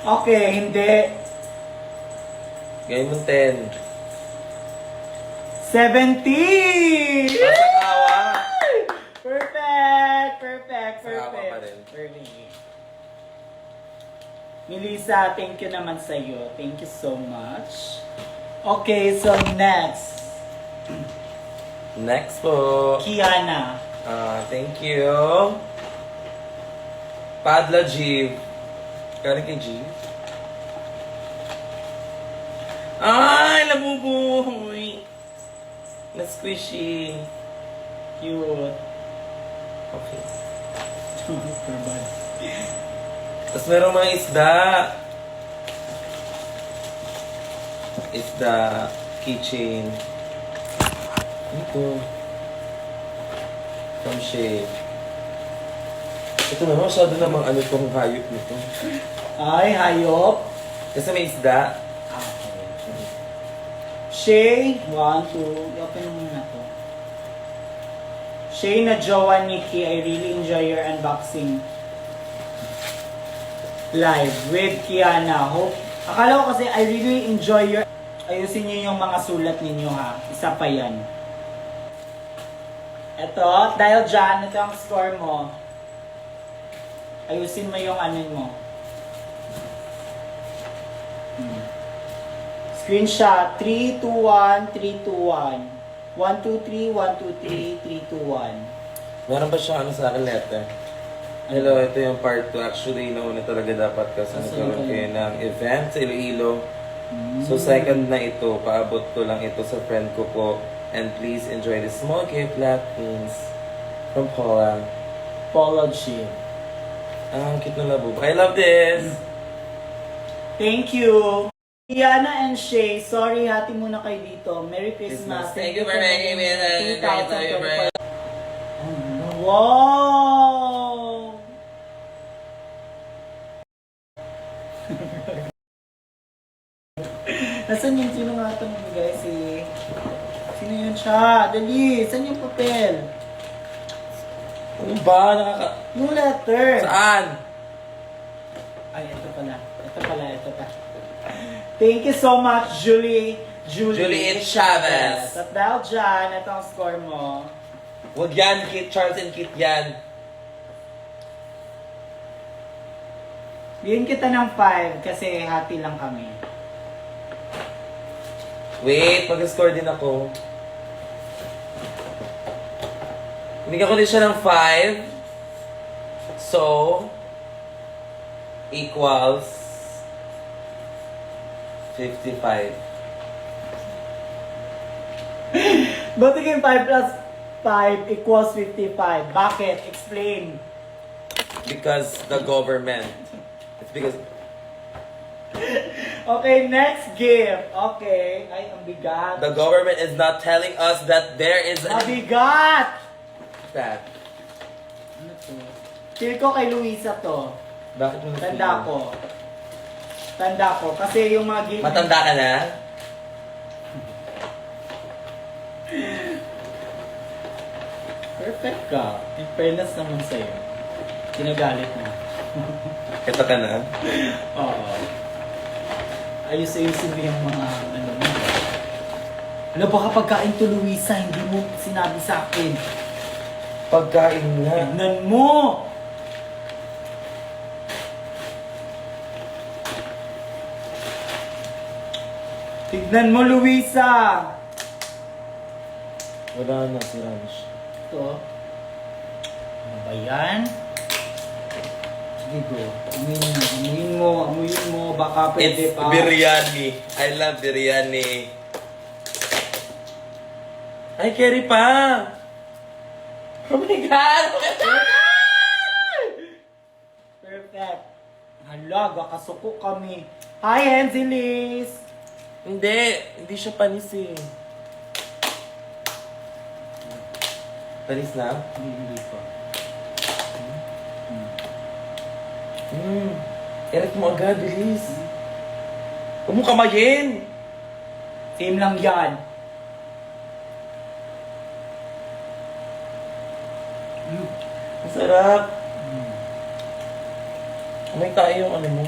Okay, hindi. Gawin mo 10. 17! Pasakawa. Perfect! Sama pa rin. Perfect. Melissa, thank you naman sa'yo. Thank you so much. Okay, so next. Next po. Kiana. Thank you. Padla Jeeve. Galing kay Jeeve. Ay, labuboy! Na squishy. Cute. Okay. Super bad. Tapos merong mga isda. Isda, keychain. Ito. From Shea. Ito naman, masyado namang ano itong hayop nito. Ay, hayop. Kasi may isda. Okay. Shay, 1, 2. I-open mo muna to. Shay na jowa Nikki, I really enjoy your unboxing live with Kiana. Hope, akala ko kasi I really enjoy your... Ayusin niyo yung mga sulat ninyo ha. Isa pa yan. Eto, dahil dyan, ito ang score mo. Ayusin mo yung ano mo. Screenshot, 3, 2, 1, 3, 2, 1. 1, 2, 3, 1, 2, 3, 3, 2, 1. Meron ba siya ano sa akin letter? Hello, ito yung part 2. Actually, nauna talaga dapat kasi nagkaroon kayo ng event sa Iloilo. So second na ito, paabot ko lang ito sa friend ko po. And please enjoy this small gift, Black Queens. From Paula. Paula G. Ah, ang cute na labo. I love this! Thank you. Kiana and Shay, sorry, hati muna kayo dito. Merry Christmas. Thank you for making me the great celebrate. Wow! Nasaan yung sino nga ito nagbigay si... Sino yun siya? Dali! Saan yung papel? Ano ba? Nakaka... Yung letter! Saan? Ay, ito pala. Ito pa. Thank you so much, Julie Juliet Chavez. At dahil dyan, ito ang score mo. Huwag yan, Kit. Charles and Kit yan. Bigyan kita ng 5 kasi happy lang kami. Wait, mag-score din ako. Binigyan ko din siya ng 5. So, equals 55. Ba't naging 5 plus 5 equals 55? Bakit? Explain. Because the government. It's because... Okay, next gift. Okay. Ay, ang bigat. The government is not telling us that there is Ang bigat! that. Ano to? Feel ko kay Luisa to. Bakit mo Tanda ko. Kasi yung mga gift... Matanda ka na? Perfect ka. In fairness naman sa'yo. Kinagalit mo. Ito ka na? Oo. Ayos-ayusin mo yung mga ano mo. Ano baka pagkain to, Luisa, hindi mo sinabi sa akin. Pagkain nga. Tignan mo! Tignan mo, Luisa! Wala na, sira na siya. Ito. Ano ba yan? Sige, go. Amuyin mo. Baka pwede It's pa. biryani. I love biryani. Ay, carry pa! Oh my God! Perfect. Hala, kakasuko kami. Hi, Henzilis! Hindi siya panis eh. Panis na? Hindi pa. Eret mo agad, bilis. Huwag mo kamayin! Same lang yan. Ang sarap. Kamay tayo yung ano mo.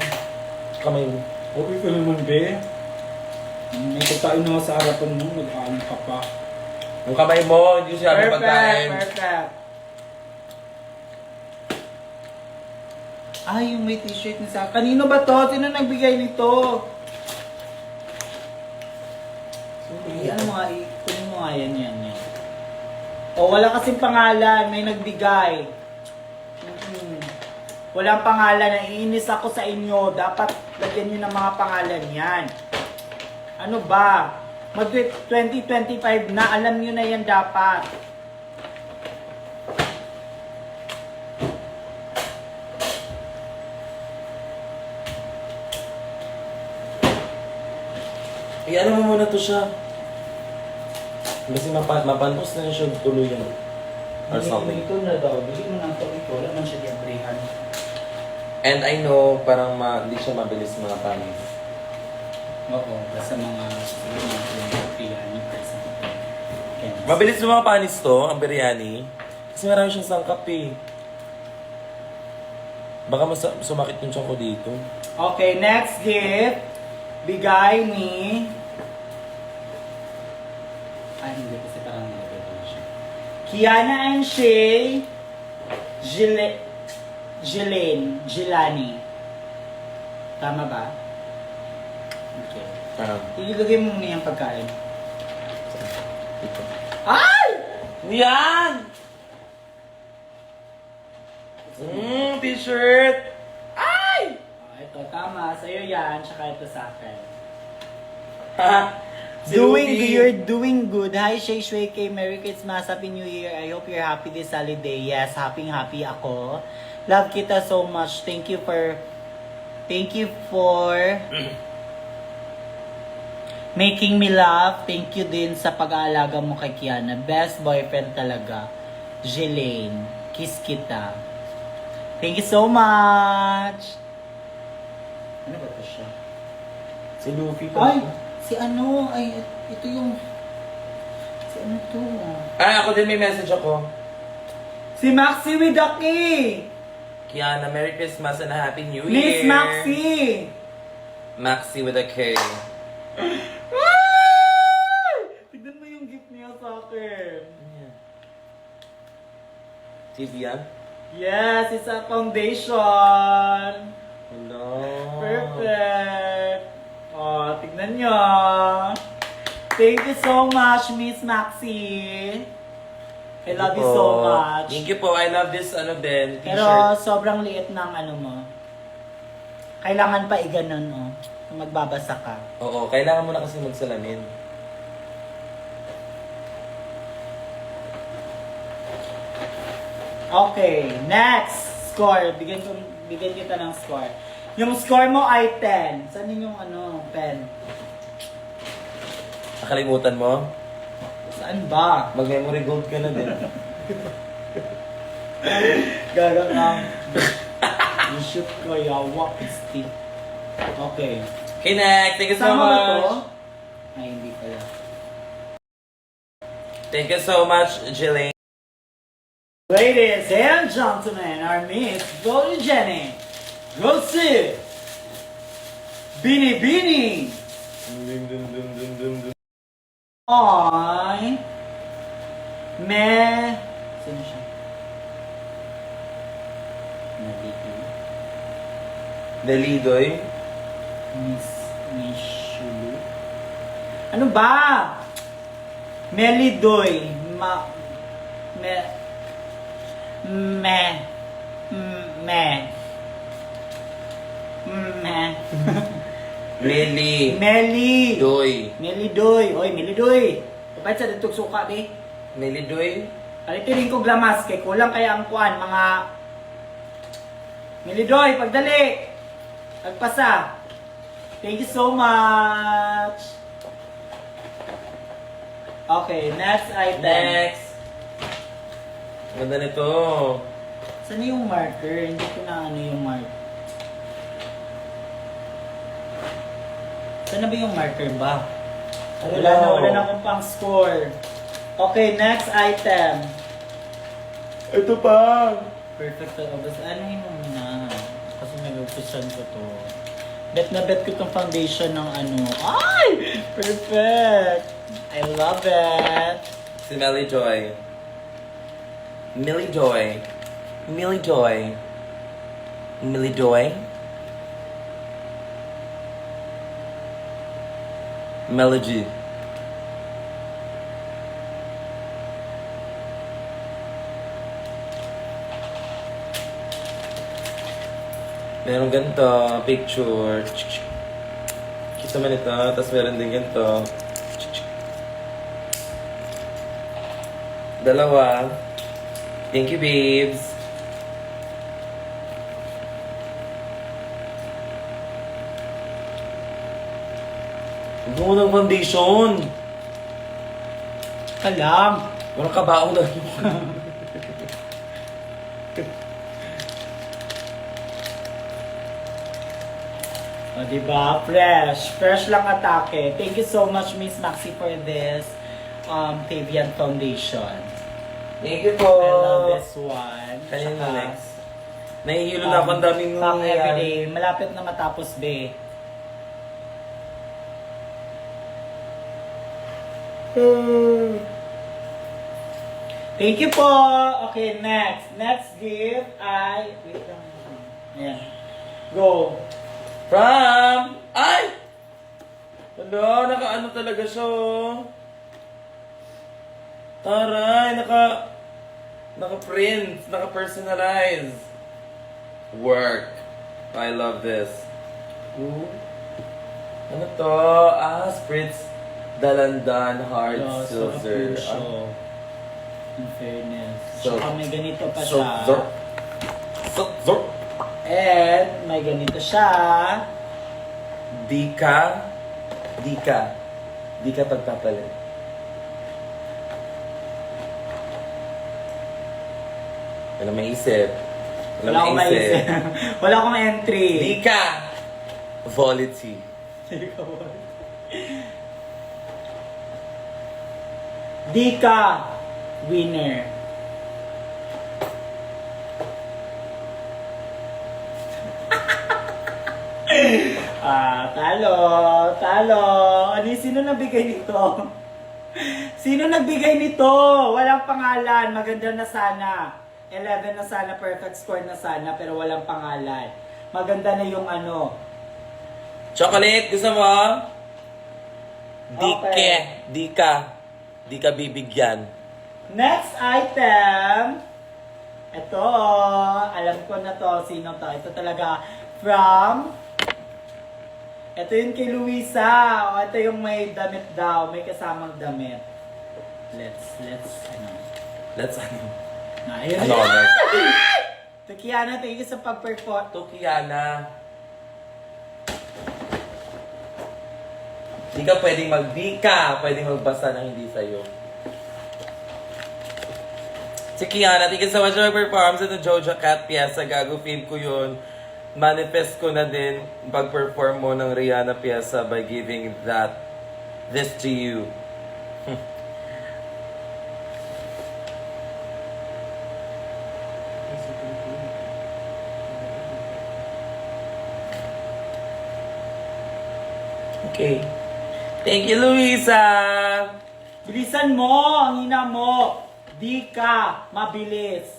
Kamay mo. Okay ka naman, be. May pagkain na sa harapan mo, nag-aalim ka pa. Yung kamay mo, hindi siya may pagkain. Perfect. Ay, yung may t-shirt ni sa... Kanino ba to? Sino nagbigay nito? Ano mo nga, kunin mo nga yan. O, wala kasing pangalan, may nagbigay. Walang pangalan, naiinis ako sa inyo. Dapat lagyan nyo ng mga pangalan yan. Ano ba? Mag-2025 na, alam nyo na yan dapat. Ano mo muna to siya. Kasi mapanos na siya tuluyan. Or something. Ito na daw, bili mo na ito. Ito, wala man siya diabrihan. And I know, parang hindi siya mabilis mga kanin. Oo, basta mga biryani or something. Mabilis yung mga panis to, ang biryani. Kasi marami siyang sangkap eh. Baka sumakit yung tiyan ko dito. Okay, next gift. Bigay ni... Ay, hindi kasi parang nilagay ko na siya. Kiana and Shay Gilani. Tama ba? Okay. Ilagay mo muna yung pagkain. Dito. Ay! Yan! T-shirt! Ay! Ito, tama. Sa'yo yan, tsaka ito sa akin. Si Luffy. You're doing good. Hi, Shay Shui K. Merry Christmas. Happy New Year. I hope you're happy this holiday. Yes, happy ako. Love kita so much. Thank you for making me laugh. Thank you din sa pag-aalaga mo kay Kiana. Best boyfriend talaga. Jelaine. Kiss kita. Thank you so much. Ano ba ito siya? Si Luffy pa. Ay! Si ano? Ay, ito yung... Si ano to? Ay, ako din may message ako. Si Maxi with the key! Kiana, Merry Christmas and a Happy New Year. Miss Maxi! Maxi with a K. Tignan mo yung gift niya sa akin. TV yan? Yes, it's a foundation. Hello. Perfect. Oh, tignan nyo. Thank you so much, Miss Maxi. I love you so much. Thank you po. I love this din, t-shirt. Pero sobrang liit ng ano mo. Kailangan pa iganon, oh. Magbabasa ka. Oo, kailangan mo na kasi magsalamin. Okay, next score. Bigyan kita ng score. Yung score mo ay 10. Saan yung pen? Nakalimutan mo? Saan ba? Mag-memory gold ka na din. Gaga ka. You-shoot ko, yawa. Stick. Okay. Okay, next. Thank you so Sama ba to? much. Ay, hindi pala. Thank you so much, Jillian. Ladies and gentlemen, our Miss Photogenic, Rosie, Bini Bini, ay, sino siya? Dalidoy. Miss Shulu. Ano ba? Melidoy, Meli. Meli. Doy. Melidoy. Oy, Melidoy. Kapag sa datog suka, be. Melidoy. Alitirin ko glamas, kay kulang kaya ang kuan, mga... Melidoy, pagdali. Pagpasa. Thank you so much. Okay, next item. Next. Ganda nito. Saan yung marker? Hindi ko na yung marker. Saan na ba yung marker ba? Wala na akong pang score. Okay, next item. Ito pa. Perfect. Basta ano yung muna? Kasi nag-upisan ko to. Bet na bet ko tong foundation ng ano. Ay! Perfect! I love it! Si Melly Joy. Millie Joy. Millie Joy. Millie Joy. Melody. Meron ganito, picture. Gusto mo nito, tapos meron din ganito. Dalawa. Thank you, babes. Huwag mo ng foundation. Ka lang. Walang kabaong na. O, diba? Fresh. Fresh lang atake. Thank you so much, Miss Maxi, for this Tavian Foundation. Thank you I po. love this one. Kanina Tsaka, next. Nahihilo na ako, ang daming pang nangyayari. everyday. Malapit na matapos, be. Thank you po. Okay, next. Next gift ay... Wait lang. Ayan. Go. From... Ay! Hello, naka-ano talaga siya, oh. Taray, naka-print, naka-personalize. Work. I love this. Ooh. Ano to? Spritz Dalandan Hard So, Seltzer. so, in fairness. So- Tsaka may ganito pa So, siya. so, And may ganito siya. Di ka pagpapalit. Wala maisip. Wala akong maisip. Wala akong entry. Di ka volity. Di ka winner. Talo. Sino nagbigay nito? Sino nagbigay nito? Walang pangalan. Maganda na sana. 11 na sana, perfect score na sana, pero walang pangalan. Maganda na yung ano. Chocolate, gusto mo? Okay. Di ka bibigyan. Next item. Ito, alam ko na to. Sino to? Ito talaga from... Ito yung kay Luisa. O, ito yung may damit daw. May kasamang damit. Let's, Ayun. Ano ulit? To Kiana, thank you sa pag-perform. To Kiana. Di ka pwedeng pwedeng magbasa ng hindi sa'yo. Si Kiana, thank you so much for perform sa Jojo Cat Piazza. Gago, fame ko yun. Manifest ko na din pag-perform mo ng Rihanna Piazza by giving this to you. Okay. Thank you, Luisa! Bilisan mo! Ang hina mo! Di ka mabilis.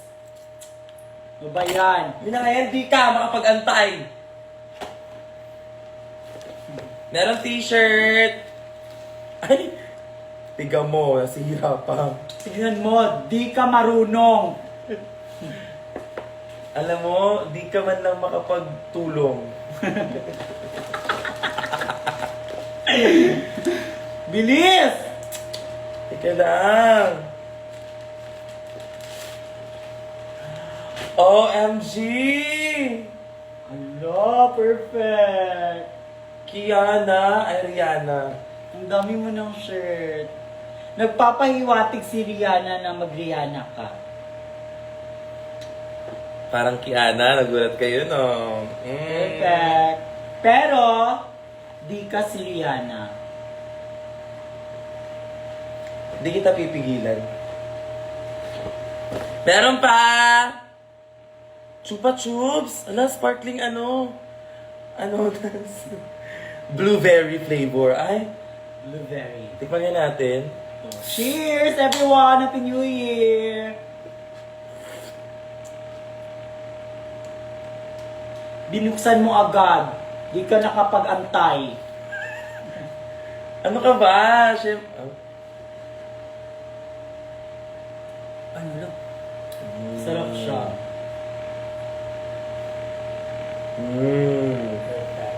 Ano ba yan? Yun na nga yan, di ka makapag-antay. Meron t-shirt. Ay, tiga mo, nasira pa. Tignan mo, di ka marunong. Alam mo, di ka man lang makapagtulong. Bilis! Teka lang. OMG! Hello, perfect! Kiana, ay Rihanna. Ang dami mo ng shirt. Nagpapahiwatig si Rihanna na mag-Rihanna ka. Parang Kiana, nagulat kayo, no? Perfect. Pero, di ka si Rihanna. Hindi kita pipigilan. Meron pa! Chupa Chups! Ala, sparkling ano? Ano? Blueberry flavor. Ay, Blueberry. tikman nga natin. Cheers, everyone! Happy New Year! Binuksan mo agad. Di ka nakapag-antay. Ano ka ba? Ano lang? Sarap siya. Mm. Perfect.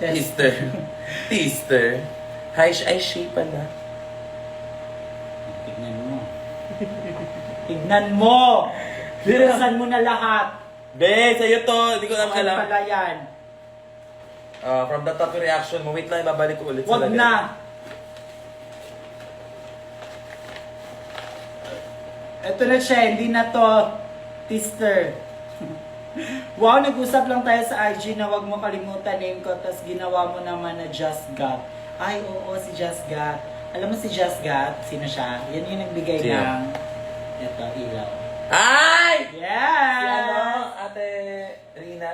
Easter. Easter. Hi, ay, she pala. Tignan mo. Tignan mo! Birasan mo na lahat. Be, sa'yo to. Hindi ko naman Saan alam. pala yan? From the top yung reaction mo. Wait lang, babalik ko ulit. Wag lagay. na. Ito na siya, hindi na to. Tister. Wow, nag-usap lang tayo sa IG na wag mo kalimutan name ko, tapos ginawa mo naman na Just Got. Ay, oo, si Just Got. Alam mo si Just Got? Sino siya? Yan yung nagbigay Sino? ng ito, ilaw. Ay! Yes! Si ano, Ate Rina?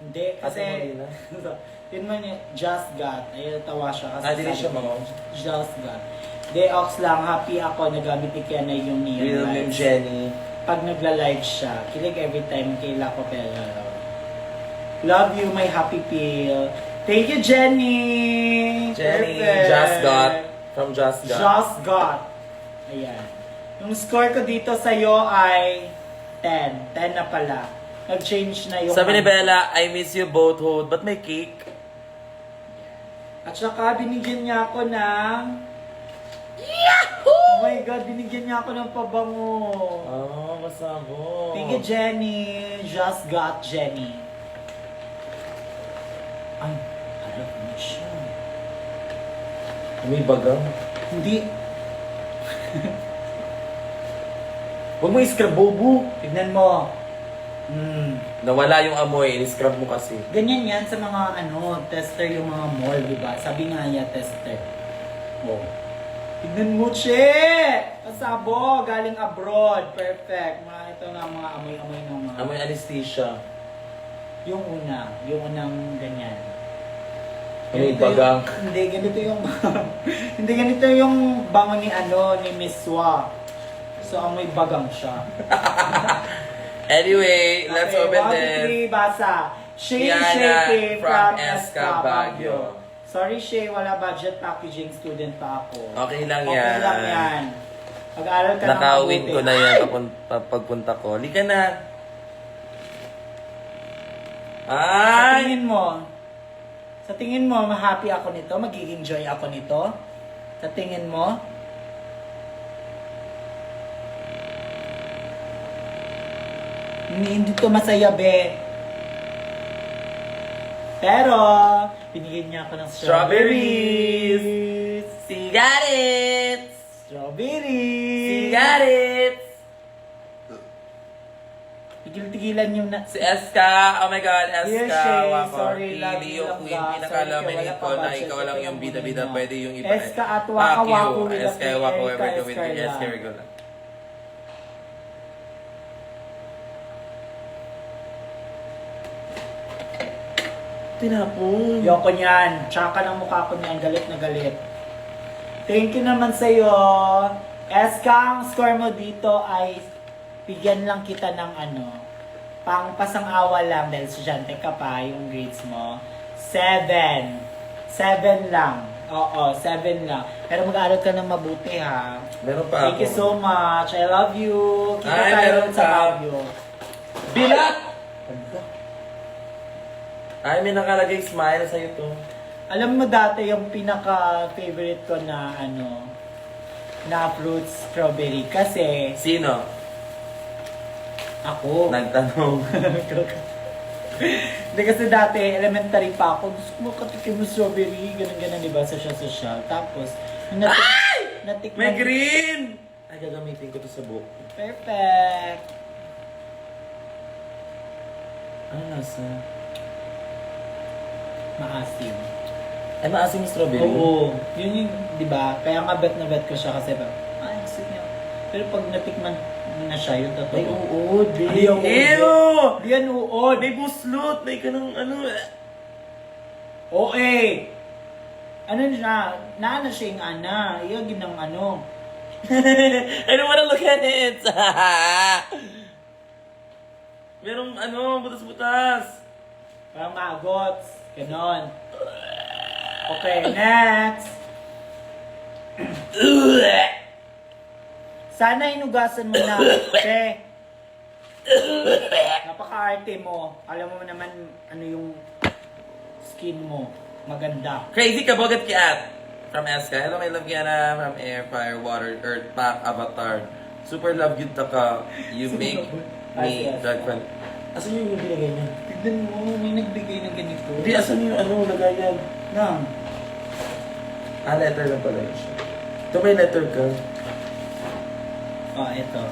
Hindi, kasi... Ate Molina? yun man yung Just Got. Ayun, tawa siya kasi Dili siya sabi mo. ko, Just Got. Day ox lang, happy ako, nagamit ni Kiana yung Real neon name lights. Jenny. Pag nagla-live siya, kilig every time kaila ko pero love you, my happy pill. Thank you, Jenny! Jenny, Perfect. Just Got. From Just Got. Just Got. Ayan. Yung score ko dito sa'yo ay 10. 10 na pala. Nag-change na yung... Sabi ni Bella, I miss you both, Hood. Ba't may cake? At saka binigyan niya ako ng... Oh my God, binigyan niya ako ng pabango. Oh, masabo. Thank you, Jenny. Just Got Jenny. Ay, alam mo siya. May bagang. Hindi. Huwag mo i-scrub, bobo. Tignan mo. Nawala yung amoy. I-scrub mo kasi. Ganyan yan sa mga tester yung mga mall, di ba? Sabi nga niya, tester. Oh. Tignan mo, che! Pasabo, galing abroad. Perfect. Ito nga mga amoy-amoy ng mga... Amoy anesthesia. Yung unang ganyan. Amoy Ganito bagang. Hindi, ganito yung... hindi, ganito yung bango ni ni Miss Wa. So, amoy bagang siya. Anyway, let's open 1, 2, this. 3, basa. Shay Diana Shake from from SK SK Baguio. Baguio. Sorry, Shay, wala budget packaging, student pa ako. Okay lang Okay yan. lang yan. Mag-aaral ka Nakawin mabuti. ko na yan pagpunta ko. Halika na. Sa Ay! tingin mo, ma-happy ako nito? Magiging joy ako nito? Sa tingin mo? Hindi to masaya, be. Pero, binigyan niya ako ng Strawberries! strawberries. She got it! Strawberries! She got it! Tigil-tigilan yung na... Si SK, oh my God, SK, Dear Shay, wako. sorry, love you Leo lang Queen, ga. pinaka-laminate Sorry, ko wala na pa ikaw budget, lang ito yung yung bida-bida, muna. pwede yung iba. SK at Waka Fuck Waku you, with the SK, Wako, Erika ever with Escarla. SK, regular. Tinapon. Yoko niyan. Tsaka ng mukha ko niyan. Galit na galit. Thank you naman sa'yo. SK, ang score mo dito ay bigyan lang kita ng pang pasang-awa lang dahil estudyante ka pa yung grades mo. 7. 7 lang. Oo, 7 lang. Pero mag-aaral ka ng mabuti ha. Meron pa Thank ako. you so much. I love you. Kita Ay, tayo meron sa pa. Baguio. Bilat! Ay, may nakalagay smile sa'yo to. Alam mo dati yung pinaka-favorite ko na na fruits strawberry kasi Sino? ako. Nagtanong. Hindi kasi dati elementary pa ako. Gusto ko makatikim ng strawberry. Ganun-ganun, diba? Social. Tapos, nung natikman. May green! Ay, gagamitin ko to sa buhok. Perfect. Ano nasa? Maasim. Ay, maasim yung strawberry? Oo. Yun yung, di ba? Kaya nga bet na bet ko siya kasi ay, gusto niya. Pero pag natikman na siya, yung totoo. May uod, eh. Ay, yung uod. Ew! Di yan uod. May buslot! May ganang Oo eh. Ano siya? Naano siya yung Iya, ginang I don't wanna look at it! Merong butas-butas. Parang magots. Ganon. Okay, next. Sana hinugasan mo na, che. Napaka-arte mo. Alam mo naman ano yung skin mo. Maganda. Crazy Kabogat Kiat from SK. Hello, my love Kiana from Air, Fire, Water, Earth, Pack, Avatar. Super love you, Taka. You make me Yes. drag friend. Asan yung binigay niya? Tignan mo, may nagbigay ng ganito. Hindi, asan yung lagayan? Nang. Letter lang pala yun siya. Ito may letter ka. Ito.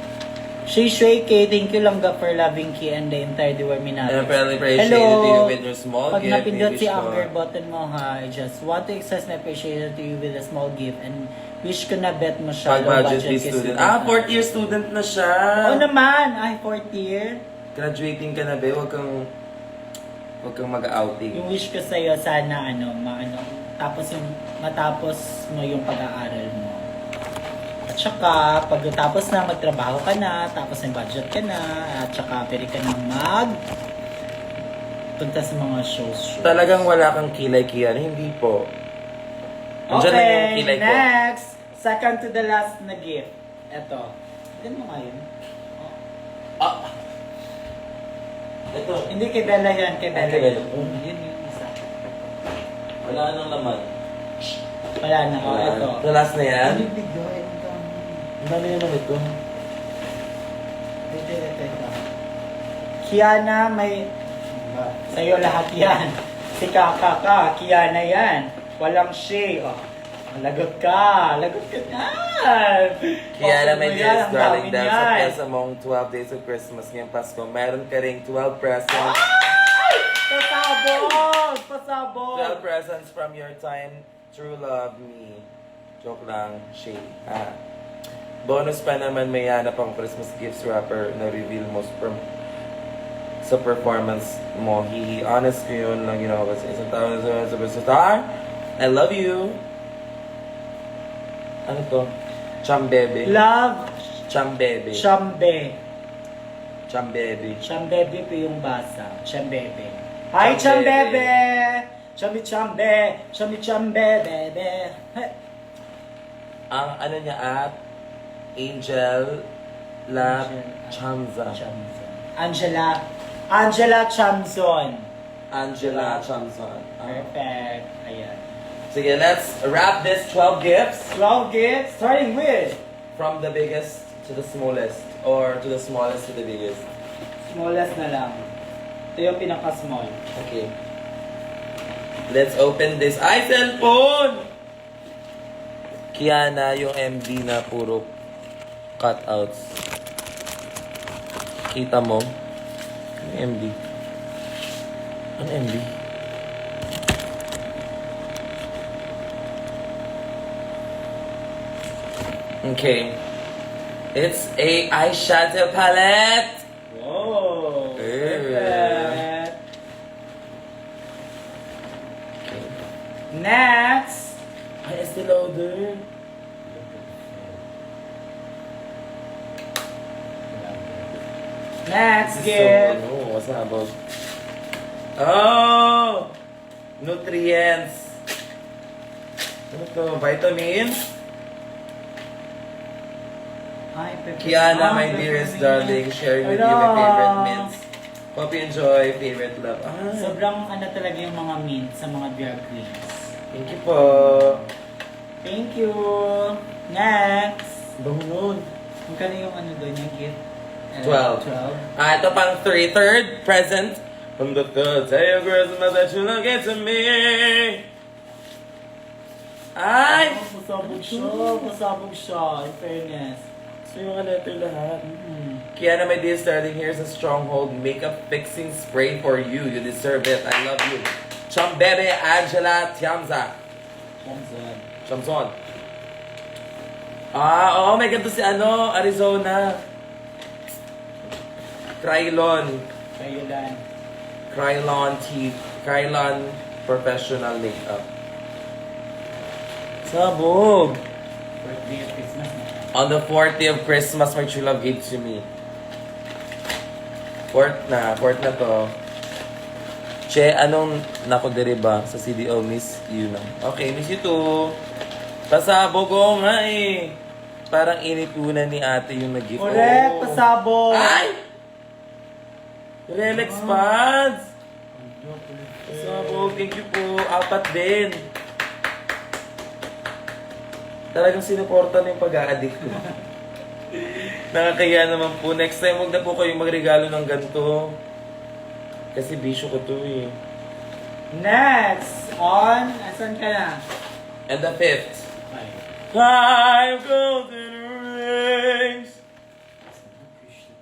Shui Shui K, thank you lang for loving Ki and the entire Diwar Minati. I really appreciate you with your small Pag gift. napindot Wish si ko. Anger button mo ha, I just want to express my appreciation to you with a small gift and wish ko na bet mo siya. Pag low budget kay student. student. Fourth year student na siya. Oo naman, ay fourth year. Graduating ka na, be. Huwag kang mag-outing. Yung wish ko sa'yo, sana matapos mo yung pag-aaral mo. At saka, pagkatapos na magtrabaho ka na, tapos may budget ka na, at saka pwede ka nang punta sa mga shows. Talagang wala kang kilay kiyan. Hindi po. Andiyan lang yung Okay, kilay ko. next. Second to the last na gift. Ito. Tignan mo nga yun. Ito. Hindi kay Bella yan, kay Bella. Kay Bella. Yun yung isa. Wala nang laman. Wala na. Ito. Ito last na yan. Ano yung bigay? Ang dami. Ang dami naman ito. Ito. Kiana, may... Sa'yo lahat yan. Si Kaka, Kiana yan. Walang Shay. Lagot ka na. Kiana, Okay my mo yan, dearest ang darling, dami dahil niyan. sa Pies among 12 days of Christmas ngayong Pasko, meron ka ring 12 presents. Pasabog! 12 presents from your time, true love me. Joke lang, Shay. Bonus pa naman may hanap ang Christmas gifts wrapper na reveal mo sa performance mo. Honest ko yun lang ginawa kasi isang tao na sa superstar. I love you. Ano to? Chambebe. Love, Chambebe. Chambe. Chambebe. Chambebe po yung basa. Chambebe. Hi, Chambebe. Chambebe! Chambe, bebe. Hey. Ang ano niya at Angel La Angel. Chamza. Angela Chamzon. Angela Chamzon. Perfect. Ayan. Sige, let's wrap this 12 gifts 12 gifts, starting with from the biggest to the smallest or to the smallest to the biggest. smallest na lang. Ito yung pinaka-small. Okay. Let's open this. Ay, cellphone! Kiana, yung MD na puro cutouts. Kita mo? Ano MD? Ano MD? Okay. It's a eyeshadow palette. Whoa! Perfect. Next! Ay, Estee Lauder. Next This is gift! So, ano, what's that about? Oh! Nutrients. Ano to? Vitamins? Ay, perfect. Kiana, my perfect. dearest darling, sharing with you my favorite mints. Hope you enjoy, favorite love. Sobrang talaga yung mga mint sa mga drag queens. Thank you po. Thank you! Next! Bango nun. Magkano yung doon yung gift? 12. 12. Ito pang third present. From the third day of Christmas that you look into me. Ay! Pasabog siya. In fairness. So yung letter lahat. Mm. Kiana, my dear darling, here's a Stronghold makeup fixing spray for you. You deserve it. I love you. Chambebe Angela Tiamza. Chamzon. Oo, may ganito si Arizona. Krylon. Kayo lang. Krylon Professional Makeup. Sabog. Birthday of Christmas na. On the 4th day of Christmas, my true love gave to me. Fourth na to. Che, anong nakoderiba sa CDO? Miss you na. Okay, miss you too. Pasabog ko nga eh. Parang inipunan ni ate yung nag-gift. Correct! Oh. Pasabog! Ay! Relax pads! Pasabog. Thank you po. 4 din. Talagang sinuporta na yung pag-a-addict ko. Nakakaya naman po. Next time, huwag na po kayong magregalo ng ganito. Kasi bisyo ko to eh. Next, on, asan ka na? And the 5th. Ay. 5 golden rings.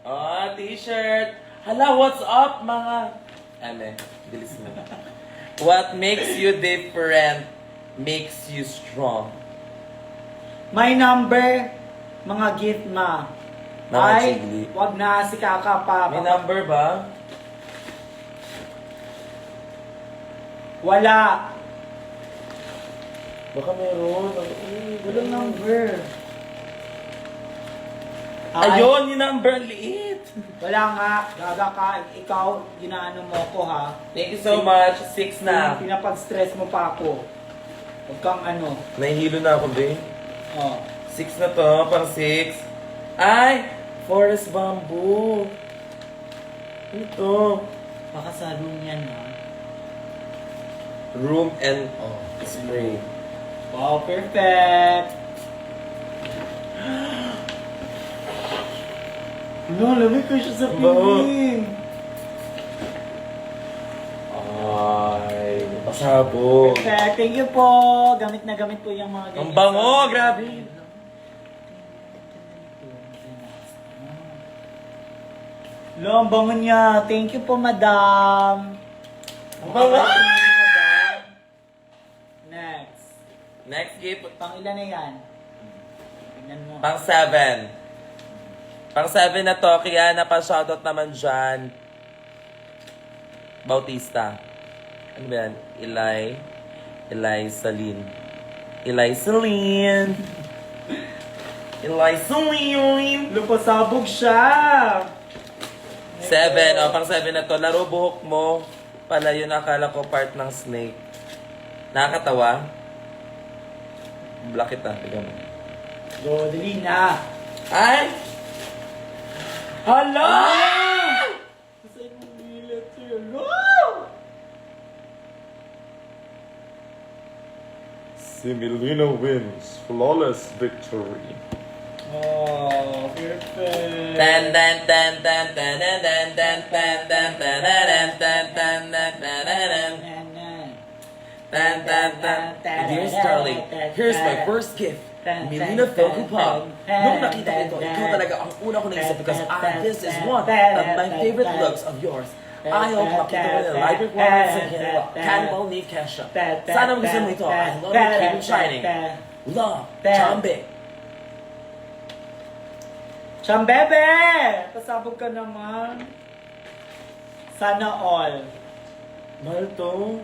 Ah, t-shirt. Hala, what's up, mga... Ame, bilis mo. What makes you different makes you strong. My number, mga gift ma. Mga Ay, chigli. wag na si Kaka pa. May number ba? Wala. Baka meron. Walang number. Ay, Ayun, yung number, ang liit. wala nga. Gaga ka. Ikaw, ginaano mo ko ha. Thank you so much. 6 na. Pinapag-stress mo pa ako. Huwag kang ano. Nahihilo na ako, be. Oh. 6 na to, pang 6. Ay! Forest bamboo. Ito. Baka sa room yan ha. Room and Oh. spray. Wow, perfect. No, lamig ko siya sa Baho. piling. Ay, pasabog. Perfect. Thank you po. Gamit na gamit po yung mga ganyan. Ang bango, grabe. Lo, ang bango niya. Thank you po, madam. Ang bango. Madam. Next. Next gift, Pang ilan na yan? Tingnan mo. pang 7. Pang 7 na to, kaya napa-shoutout naman dyan. Bautista. Ano ba yan? Eli Salin. Lupasabog siya. 7, o pang 7 na to. Laro buhok mo. Pala yun, akala ko part ng snake. Nakakatawa. Block it ah. Tignan mo. Go, dali na. Ay! Hala! Kasi mong bilat siya. Go! Similina wins. Flawless victory. Oh, perfect. Tan tan tan tan tan tan tan tan tan tan tan tan tan tan tan tan tan. Dear Starling, here's my first gift. Milina Foco Pop. Nung nakita ko ito, ikaw talaga ang una ko naisip because this is one of my favorite looks of yours. Ayaw makita ko ng light requirements sa Cannibal ni Kesha. Sana gusto mo ito. I love it, keep it shining. Love, Chambe. Chambebe! Pasabog ka naman. Sana all. Mahal to.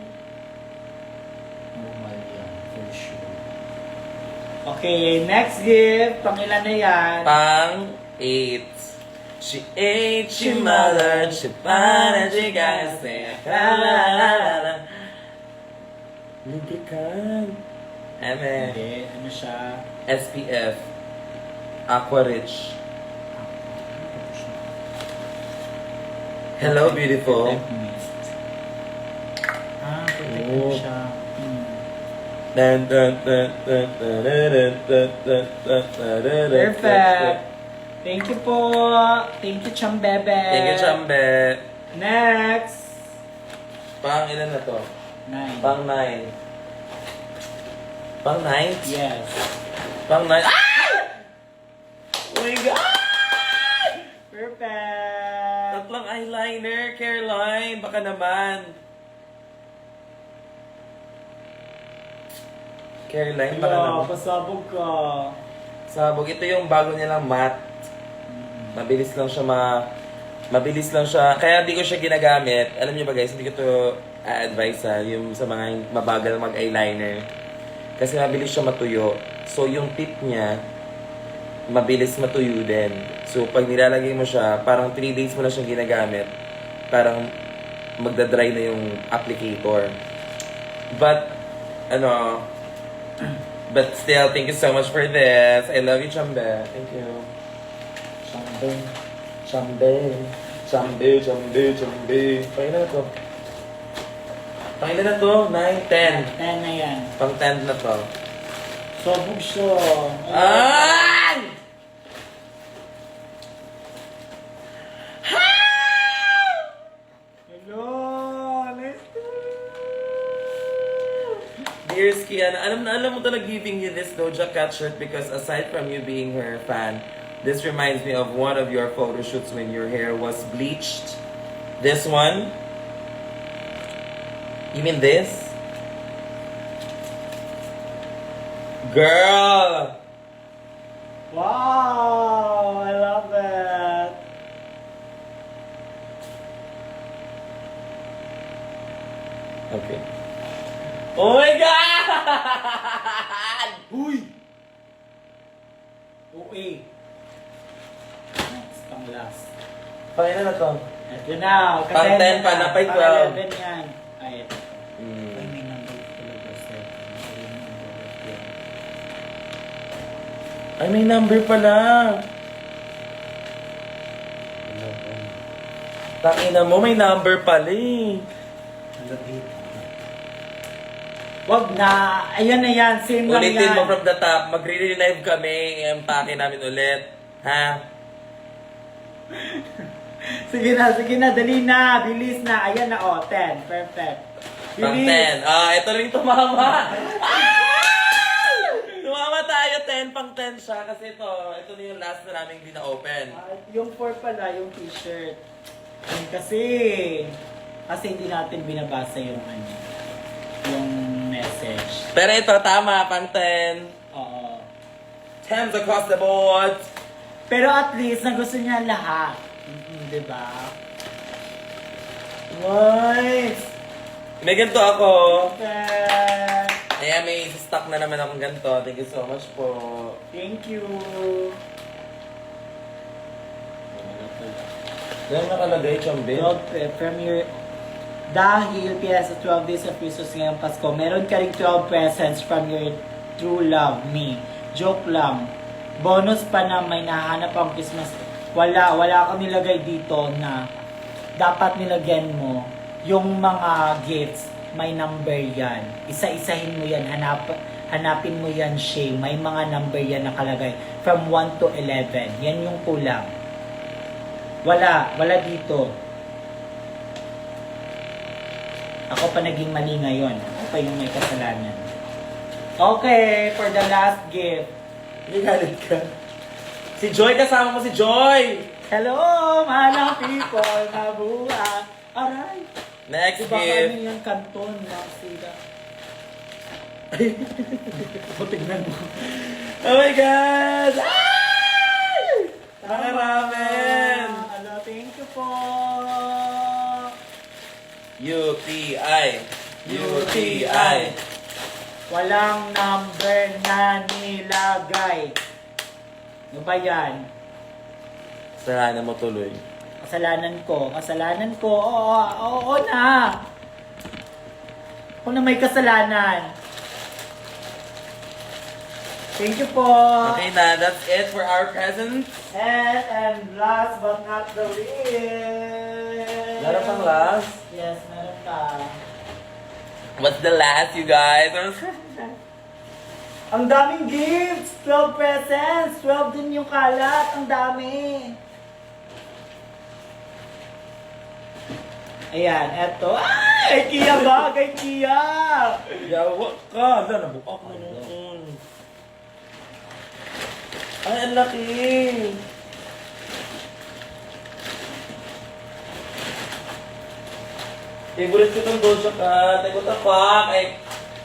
Normal yan, for sure. Okay, next gift. Pangilan na yan. Pang 8. She ate, she mothered, she found, she got sick. La la la la la. Lubricant. Eme. Hindi, ano siya? SPF. Aqua Rich. Hello, beautiful. Ah, protect Oh. mo siya. Dun, dun, dun, dun, dun, dun, dun, dun, dun, dun, dun, Perfect. Thank you po. Thank you, Chambebe. Thank you, Chambe. Next. Pang ilan na to? 9. Pang 9. Pang 9? Yes. Pang 9. Ah! Oh my God! Perfect. Tatlong eyeliner, Caroline. Baka naman. Caroline, baka Wala, naman. pasabog ka. Sabog. Ito yung bago nilang matte. Mabilis lang siya. Kaya di ko siya ginagamit. Alam niyo ba guys, hindi ko to advise yung sa mga mabagal mag-eyeliner. Kasi mabilis siya matuyo. So yung tip niya, mabilis matuyo din. So pag nilalagay mo siya, parang 3 days mo na siyang ginagamit. Parang magdadry na yung applicator. But still, thank you so much for this. I love you, Chambe. Thank you. Chambe. Pakina na to. Pangilan na to? 9, 10. 10 na yan. Pang 10 na to. Sobog siya. Ay! Hello! Nice to Dear Skiana, alam mo talaga giving you this Doja Cat shirt because aside from you being her fan, this reminds me of one of your photo shoots when your hair was bleached. This one? You mean this? Girl! Wow! I love it! Okay. Oh my God! Uy! Uy! Next, pang last. Pangilan na to? Ito na. Pang 10 pa, napay 12. Pang 11 yan. Ay, ito. Ay, Hmm. may number talaga, sir. Ay, may number yan. Ay, may number pala. Takina mo, may number pala eh. Wag na. Ayan na yan. Same lang yan. Ulitin mo from the top. Magre-relive kami. I-empake namin ulit. Ha? Sige na. Dali na. Bilis na. Ayan na, oh. 10. Perfect. Pang Bilis. 10. Ah, ito rin tumama. Ah! Tumama tayo. 10. Pang 10 siya. Kasi ito na yung last na namin hindi na-open. Yung 4 pala, yung t-shirt. Kasi hindi natin binabasa yung yung message. Pero ito, tama. Pang 10. Oo. 10s across the board. Pero at least, na gusto niya lahat. Diba? Nice. May ganito ako. Perfect. Ayan, may stock na naman akong ganito. Thank you so much po. Thank you. Yan nakalagay, Chombe. From your... Dahil PS 12 days of Christmas ngayong Pasko, meron ka rin 12 presents from your true love, me. Joke lang. Bonus pa na may nahanap ang Christmas. Wala kang nilagay dito na dapat nilagyan mo yung mga gifts. May number yan. Isa-isahin mo yan. Hanapin mo yan, Shay. May mga number yan nakalagay. From 1 to 11. Yan yung kulang. Wala dito. Ako pa naging mali ngayon. Ako pa yung may kasalanan. Okay, for the last gift. Hindi galit ka. Si Joy, kasama mo si Joy! Hello, mahalang people na buhay. Aray! Next Diba gift. ano yung kanton na sila? O, tignan mo. Oh my God! Ay! Nakaramen! Thank you po. UTI. UTI. Walang number na nilagay. Ano ba yan? Sarahan mo tuloy. Kasalanan ko. Oo na. Ako na may kasalanan. Thank you po. Okay na, that's it for our presents. And last but not the least. Meron pang last? Yes, meron pa. What's the last, you guys? Ang daming gifts! 12 presents! 12 din yung kalat. Ang dami. Ayan, eto. Ay! Kia ba? Kay Kia! Yawa ka. Hala, nabukak na noon. Ay, ang laki. Favorite ko itong Doja Cat. Ay, what the fuck? Ay,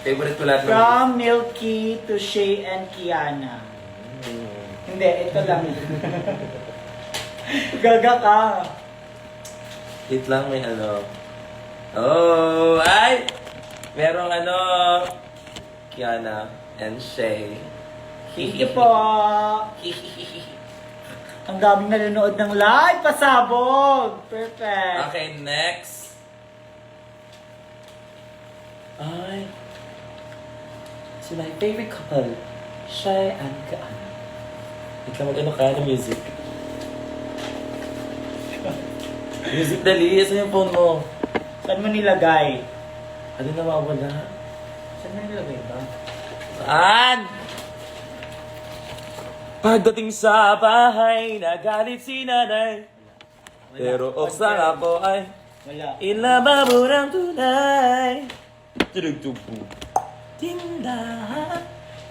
favorite ko lahat ng... From Milky to Shay and Kiana. Hindi, ito lang. Gaga ka. Wait lang, may ano. Oh, ay! Merong ano... Kiana and Shay. Thank you po. Ang daming nanonood ng live. Pasabog. Perfect. Okay, next. Ay. So my favorite couple, Shay and Kiana. Ikaw mag-ano ka ng music. Music dali. Saan yung phone mo? Saan mo nilagay? Ano nawawala? Saan na nilagay ba? Saan? Pagdating sa bahay, nagalit si nanay. Pero oksang ako ay Wala. ilababo ng tunay. Tudugtugpo. Tindahan.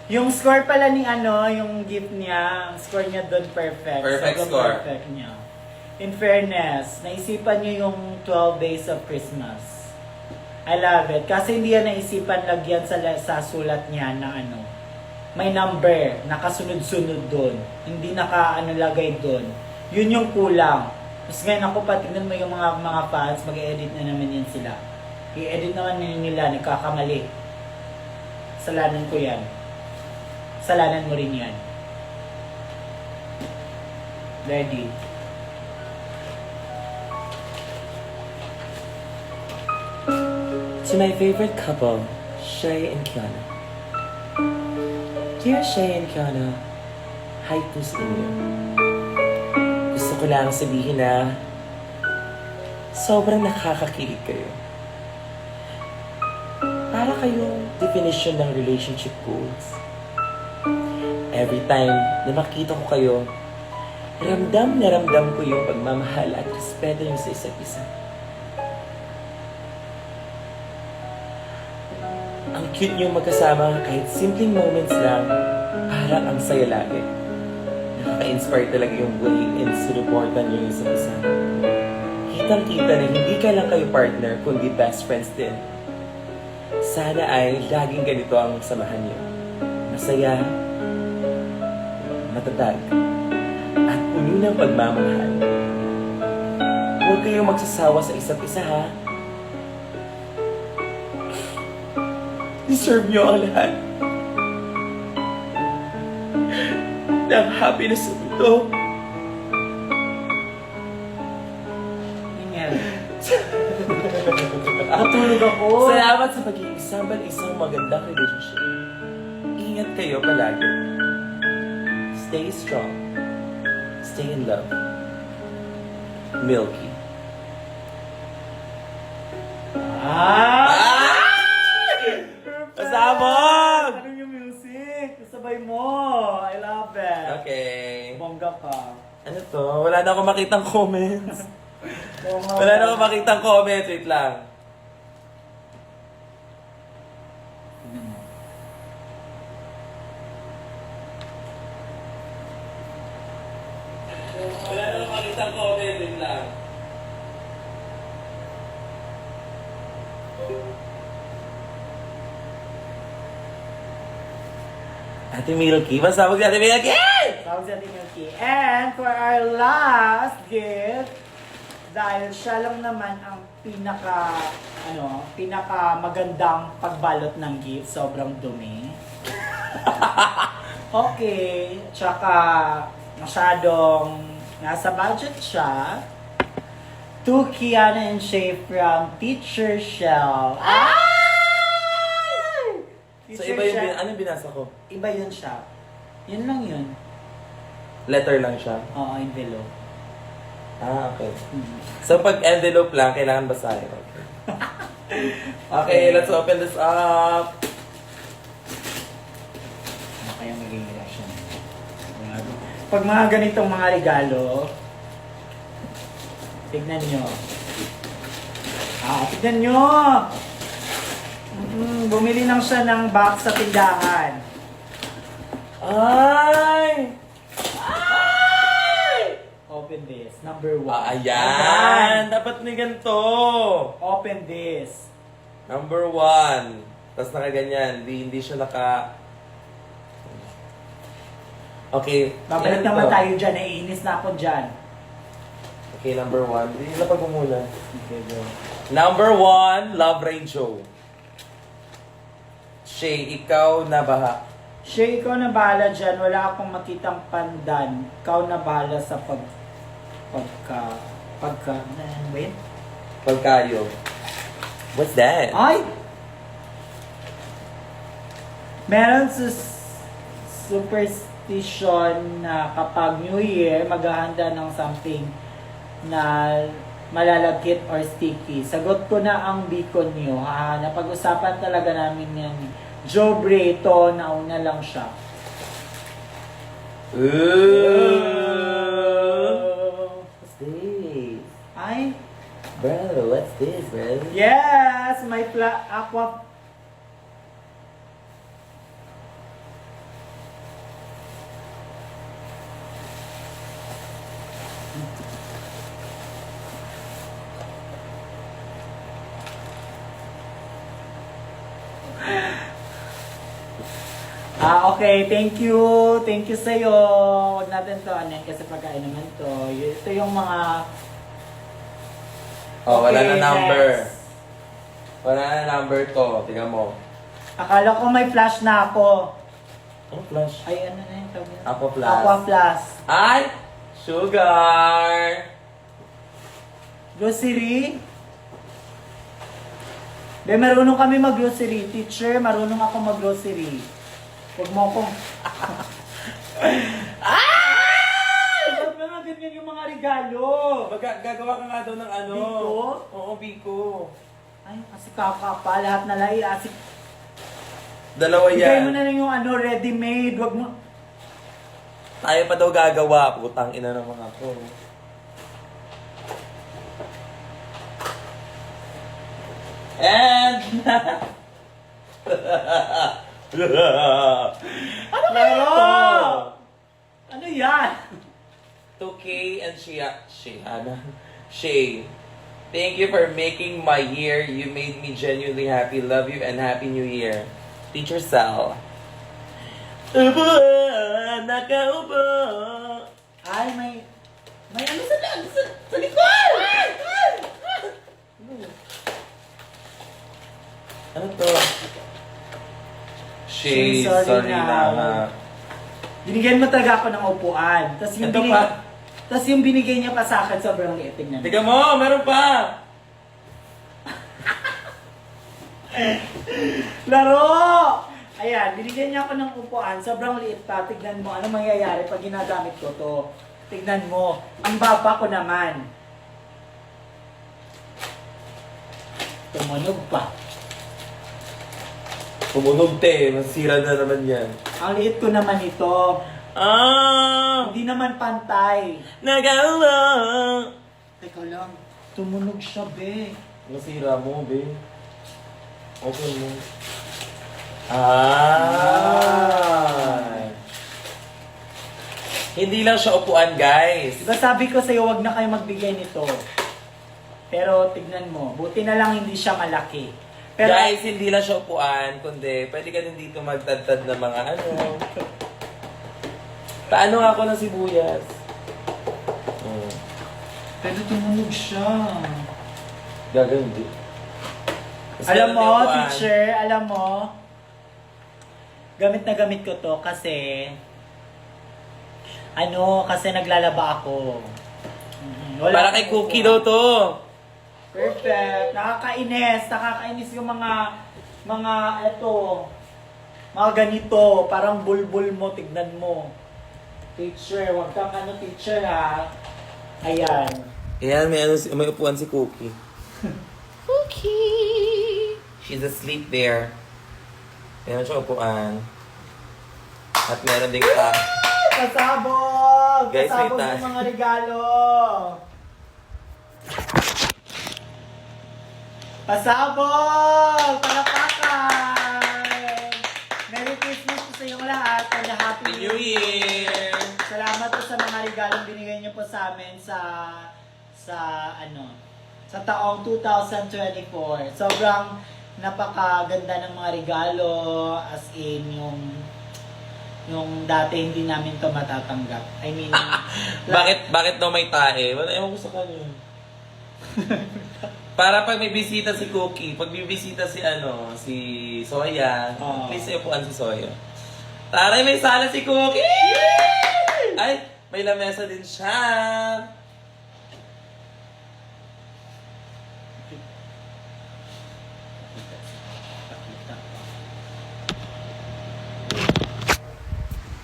Yung score pala ni yung gift niya, ang score niya doon perfect. Perfect Sobrang score. Perfect niya. In fairness, naisipan niyo yung 12 days of Christmas. I love it. Kasi hindi yan naisipan lagyan sa sulat niya na may number, nakasunod-sunod doon. Hindi lagay doon. Yun yung kulang. Tapos ngayon ako pa, tignan mo yung mga fans, mag-edit na naman yan sila. I-edit naman nila, nagkakamali. Salanan ko yan. Salanan mo rin yan. Ready? To my favorite couple, Shay and Kiana. Dear Shay and Kiana, hi po sa inyo. Gusto ko lang sabihin na sobrang nakakakilig kayo. Para kayong definition ng relationship goals. Every time na makita ko kayo, ramdam na ramdam ko yung pagmamahal at respeto niyo sa isa't isa. Ang cute niyong magkasama kahit simpleng moments lang, parang ang saya lagi. Nakaka-inspire talaga yung way and sinuportan niyo yung isa't isa. Kitang-kita na hindi ka lang kayo partner, kundi best friends din. Sana ay laging ganito ang samahan niyo. Masaya, matatag, at puno ng pagmamahal. Huwag kayong magsasawa sa isa't isa, ha? Deserve niyo ang lahat ng happiness sa mundo. Ingel. Natulog ako. Salamat sa pagiging isang isang magandang relationship. Ingat kayo palagi. Stay strong. Stay in love. Milky. Pasabog! Ano yung music? Kasabay mo. I love it. Okay. Bongga ka. Ano to? Wala na akong makitang comments. Bongga Wala na ka. akong makitang comments. Wait lang. Wala na akong makitang comments. Wait lang. Ate Milky. Masabog si Ate Milky! Tawag si Ate Milky. And for our last gift, dahil siya lang naman ang pinaka magandang pagbalot ng gift, sobrang dumi. Okay, tsaka masyadong nasa budget siya. To Kiana and Shay from Teacher Shell. So Teacher iba yung, Shell. anong binasa ko? Iba yun siya. Yun lang yun. Letter lang siya. Oo, envelope. Ah, okay. So pag envelope lang, kailangan basahin. Okay. Okay, let's open this up. Ano kaya magiging reaction? Pag mga ganitong mga regalo, tignan nyo. Tignan nyo! Bumili lang siya ng box sa tindahan. Ay! Open this. Number 1. Ayan! Dapat may ganito. Open this. Number 1. Tapos nakaganyan. Hindi siya naka... Okay. Babalik ilan naman to? tayo dyan. Naiinis na ako dyan. Okay, number 1. Hindi na pag muna. Okay, go. Number 1, Love Radio. Shay, ikaw na baha. Shay, ikaw na bahala dyan. Wala akong makitang pandan. Ikaw na bahala sa wait? Pagkayo. What's that? Ay! Meron sa superstition na kapag New Year, maghahanda ng something na malalagkit or sticky. Sagot ko na ang beacon nyo. Ha? Napag-usapan talaga namin yan. Joe Breto, nauna lang siya. What's this? Ay, Bro, what's this, bro? yes! May aqua... Okay. Thank you. Thank you sa'yo. Huwag natin to anin kasi pagkain naman to. Ito yung mga... Oh, wala Okay, na number. next. Wala na number to. Tingnan mo. Akala ko may flash na ako. Oh, flash. Ay, ano na yung tawag nila? Aqua Plus. Aqua Plus. Ay! Sugar! Grocery? Be, marunong kami mag-grocery. Teacher, marunong ako mag-grocery. Huwag mo akong... Huwag mo nga ganyan yung mga regalo. Gagawa ka nga daw ng ano? Biko? Oo, Biko. Ay, kasi kaka pa. Lahat na lang iasik. Dalawa Bigay mo yan. na lang yung ano, ready-made. Huwag mo... Tayo pa daw gagawa. Putang ina ng mga to. And... ano kaya ito? Ano yan? 2K and Shayana. Shay. Thank you for making my year. You made me genuinely happy. Love you and Happy New Year. Teacher Sal. Ubo, nakaubo. Ay, may ano sa likod! Ano to? Shay, Sorry sorry na. na. Binigyan mo talaga ako ng upuan. Tapos yung, Ito pa. tas yung binigay niya pa sa akin, sobrang liit. Tingnan mo. Tiga mo, meron pa. Laro! Ayan, binigyan niya ako ng upuan. Sobrang liit pa. Tignan mo, ano mangyayari pag ginagamit ko to. Tignan mo. Ang baba ko naman. Tumunog pa. Tumunog te, masira na naman yan. Ang liit ko naman ito. Ah! Hindi naman pantay. Nagawa! Teka lang. Tumunog siya, be. Nasira mo, be. Okay mo. Ah! Hindi lang siya upuan, guys. Diba sabi ko sa'yo, wag na kayo magbigay nito. Pero tignan mo, buti na lang hindi siya malaki. Pero, Guys, hindi lang siya upuan, kundi pwede ka din dito magtadtad ng mga ano. Paano nga ako ng sibuyas? Hmm. pero tumunog siya. Gagandi. Mas Alam meron mo, din upuan. teacher, alam mo, gamit na gamit ko to kasi, kasi naglalaba ako. Para kay Cookie daw to. Perfect. Nakakainis yung mga mga ganito, parang bulbul mo, tignan mo. Teacher, wag kang teacher ha. Ayan. Ayan, may upuan si Cookie. Cookie! She's asleep there. Meron siya upuan. At meron ding Pasabog! Guys, Pasabog wait, ng mga regalo! Pasabog! Palapakan! Merry Christmas po sa inyong lahat and a Happy New Year! Salamat po sa mga regalong binigay niyo po sa amin sa taong 2024. Sobrang napakaganda ng mga regalo, as in yung dati hindi namin to matatanggap. I mean, Bakit daw may tae? Wala, ewan ko sa kanya. Para pag may bisita si Cookie, pag may bisita si Soya, Oo. please upuan si Soya. Taray, may sala si Cookie! Ay, may lamesa din siya.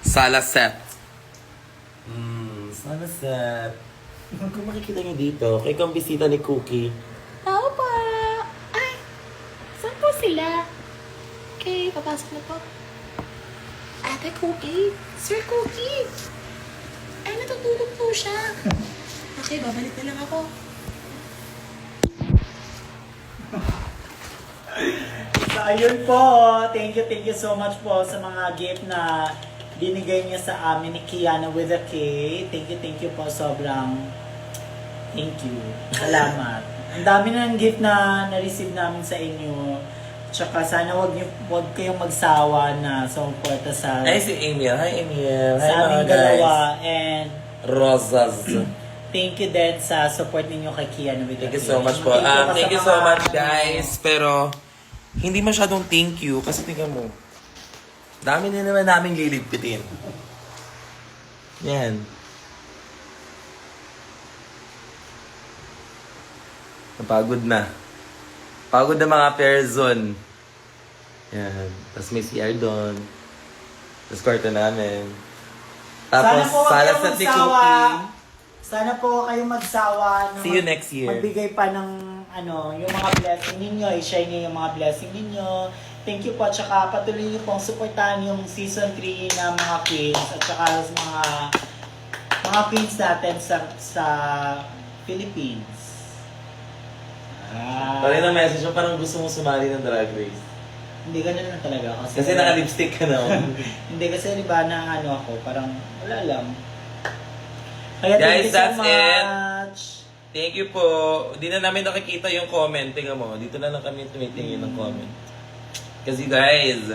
Sala set. Sala set. Kung makikita niyo dito, kay kang bisita ni Cookie. Tao pa! Ay! Saan po sila? Okay, papasok na po. Ate Cookie! Sir Cookie! Ay, natutulog po siya. Okay, babalik na lang ako. So, ayun po. Thank you so much po sa mga gift na binigay niya sa amin ni Kiana with a K. Thank you po. Sobrang thank you. Salamat. Ang dami na ng gift na na-receive namin sa inyo. Tsaka sana wag kayong magsawa na sumuporta sa Ay, si Emil. Hi, Emil. Hi, sa mga aming guys. dalawa. And Rosas. thank you din sa support ninyo kay Kiana with a Thank you K. so much po. Thank you sa so mga- much, guys. Pero, hindi masyadong thank you. Kasi tingnan mo. Dami na naman naming liligpitin. Yan. Napagod na. Pagod na mga person. Yan. Tapos may CR doon. Tapos kwarto namin. Tapos, Sana po wag salas kayong at ni magsawa. Cookie. Sana po kayong magsawa na See you next year. magbigay pa ng yung mga blessing ninyo, i-share niyo yung mga blessing ninyo. Thank you po, tsaka patuloy niyo pong supportahan yung season 3 na mga queens at tsaka sa mga queens natin sa Philippines. Pare na message mo, parang gusto mo sumali ng Drag Race. Hindi ganun lang talaga. Kasi naka-lipstick ka na. Hindi kasi di ba na ako, parang wala lang. Kaya Guys, thank you that's so it. much. Thank you po. Hindi na namin nakikita yung comment. Tingnan mo, dito na lang kami tumitingin ng comment. Kasi guys,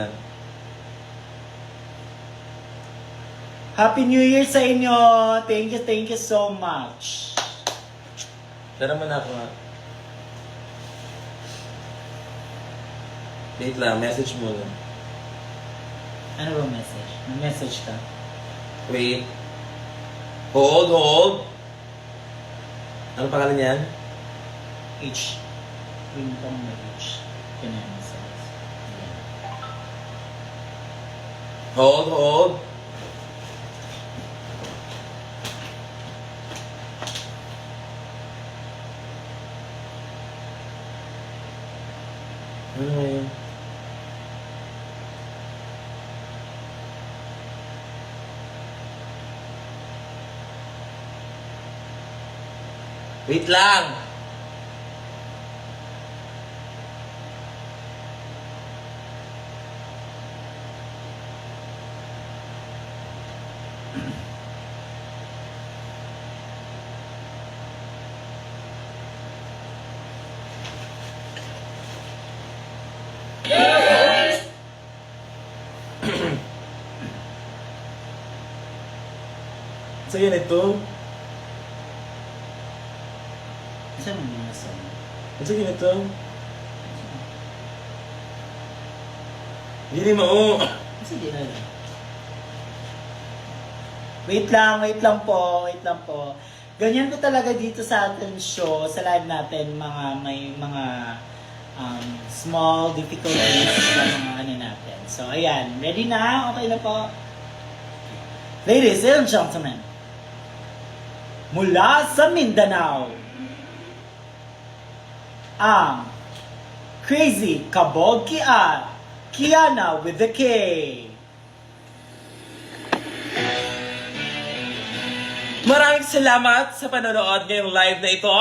Happy New Year sa inyo! Thank you so much. tara mo na ako nga. Wait lang, message mo lang. Ano ba message? May message ka? Wait. Hold. Ano pangalan niyan? H. Win pang may H. Kanya message. Hold. Ano nga yun? Wait lang! So yun ito? Saan mo yung message? So yun ito? Hindi mo. Kasi di na lang. Wait lang po. Ganyan ko talaga dito sa ating show, sa live natin, may mga small difficulties sa mga natin. So, ayan. Ready na? Okay na po. Ladies and gentlemen, mula sa Mindanao, ang Crazy Kabogki at Kiana with the K. Maraming salamat sa panonood ngayong live na ito.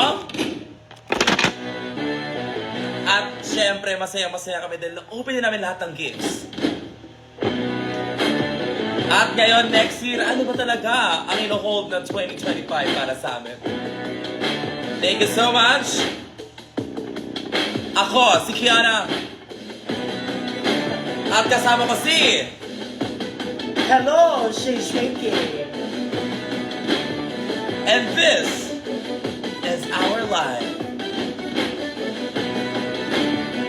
At syempre, masaya kami dahil na-open namin lahat ng gifts. At ngayon, next year, ano ba talaga ang ino-hold ng 2025 para sa amin? Thank you so much! Ako, si Kiana. At kasama ko si... Hello, Shaky. And this is our life.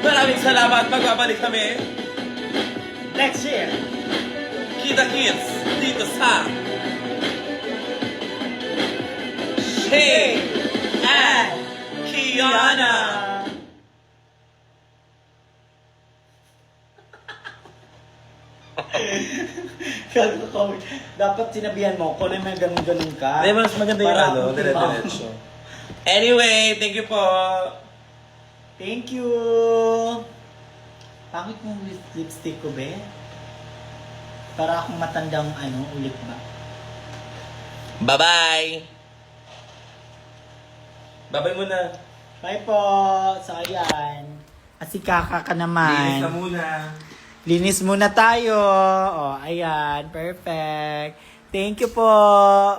Maraming salamat. Magbabalik kami. Next year. Kita-kits dito sa Shay and Kiana. Dapat sinabihan mo, kung may ganun-ganun ka. Hindi, mas maganda yung Para ano, ako, diba? dire-diretso. Anyway, thank you po. Thank you! Pangit mong lipstick ko, be. Para akong matandang ulit ba? Bye-bye! Bye-bye muna. Bye po! So, ayan. Asi kaka ka naman. Linis na muna. Linis muna tayo. O, ayan. Perfect. Thank you po.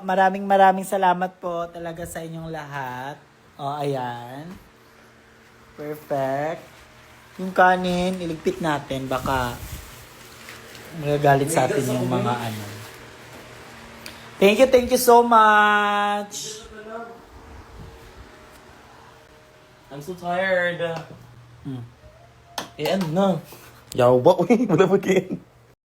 Maraming salamat po talaga sa inyong lahat. O, ayan. Perfect. Yung kanin, iligpit natin. Baka magagalit sa atin yung mga ano. Thank you so much. I'm so tired. Hmm. Eh, ano na? Yaw ba? Uy, wala pa kayo.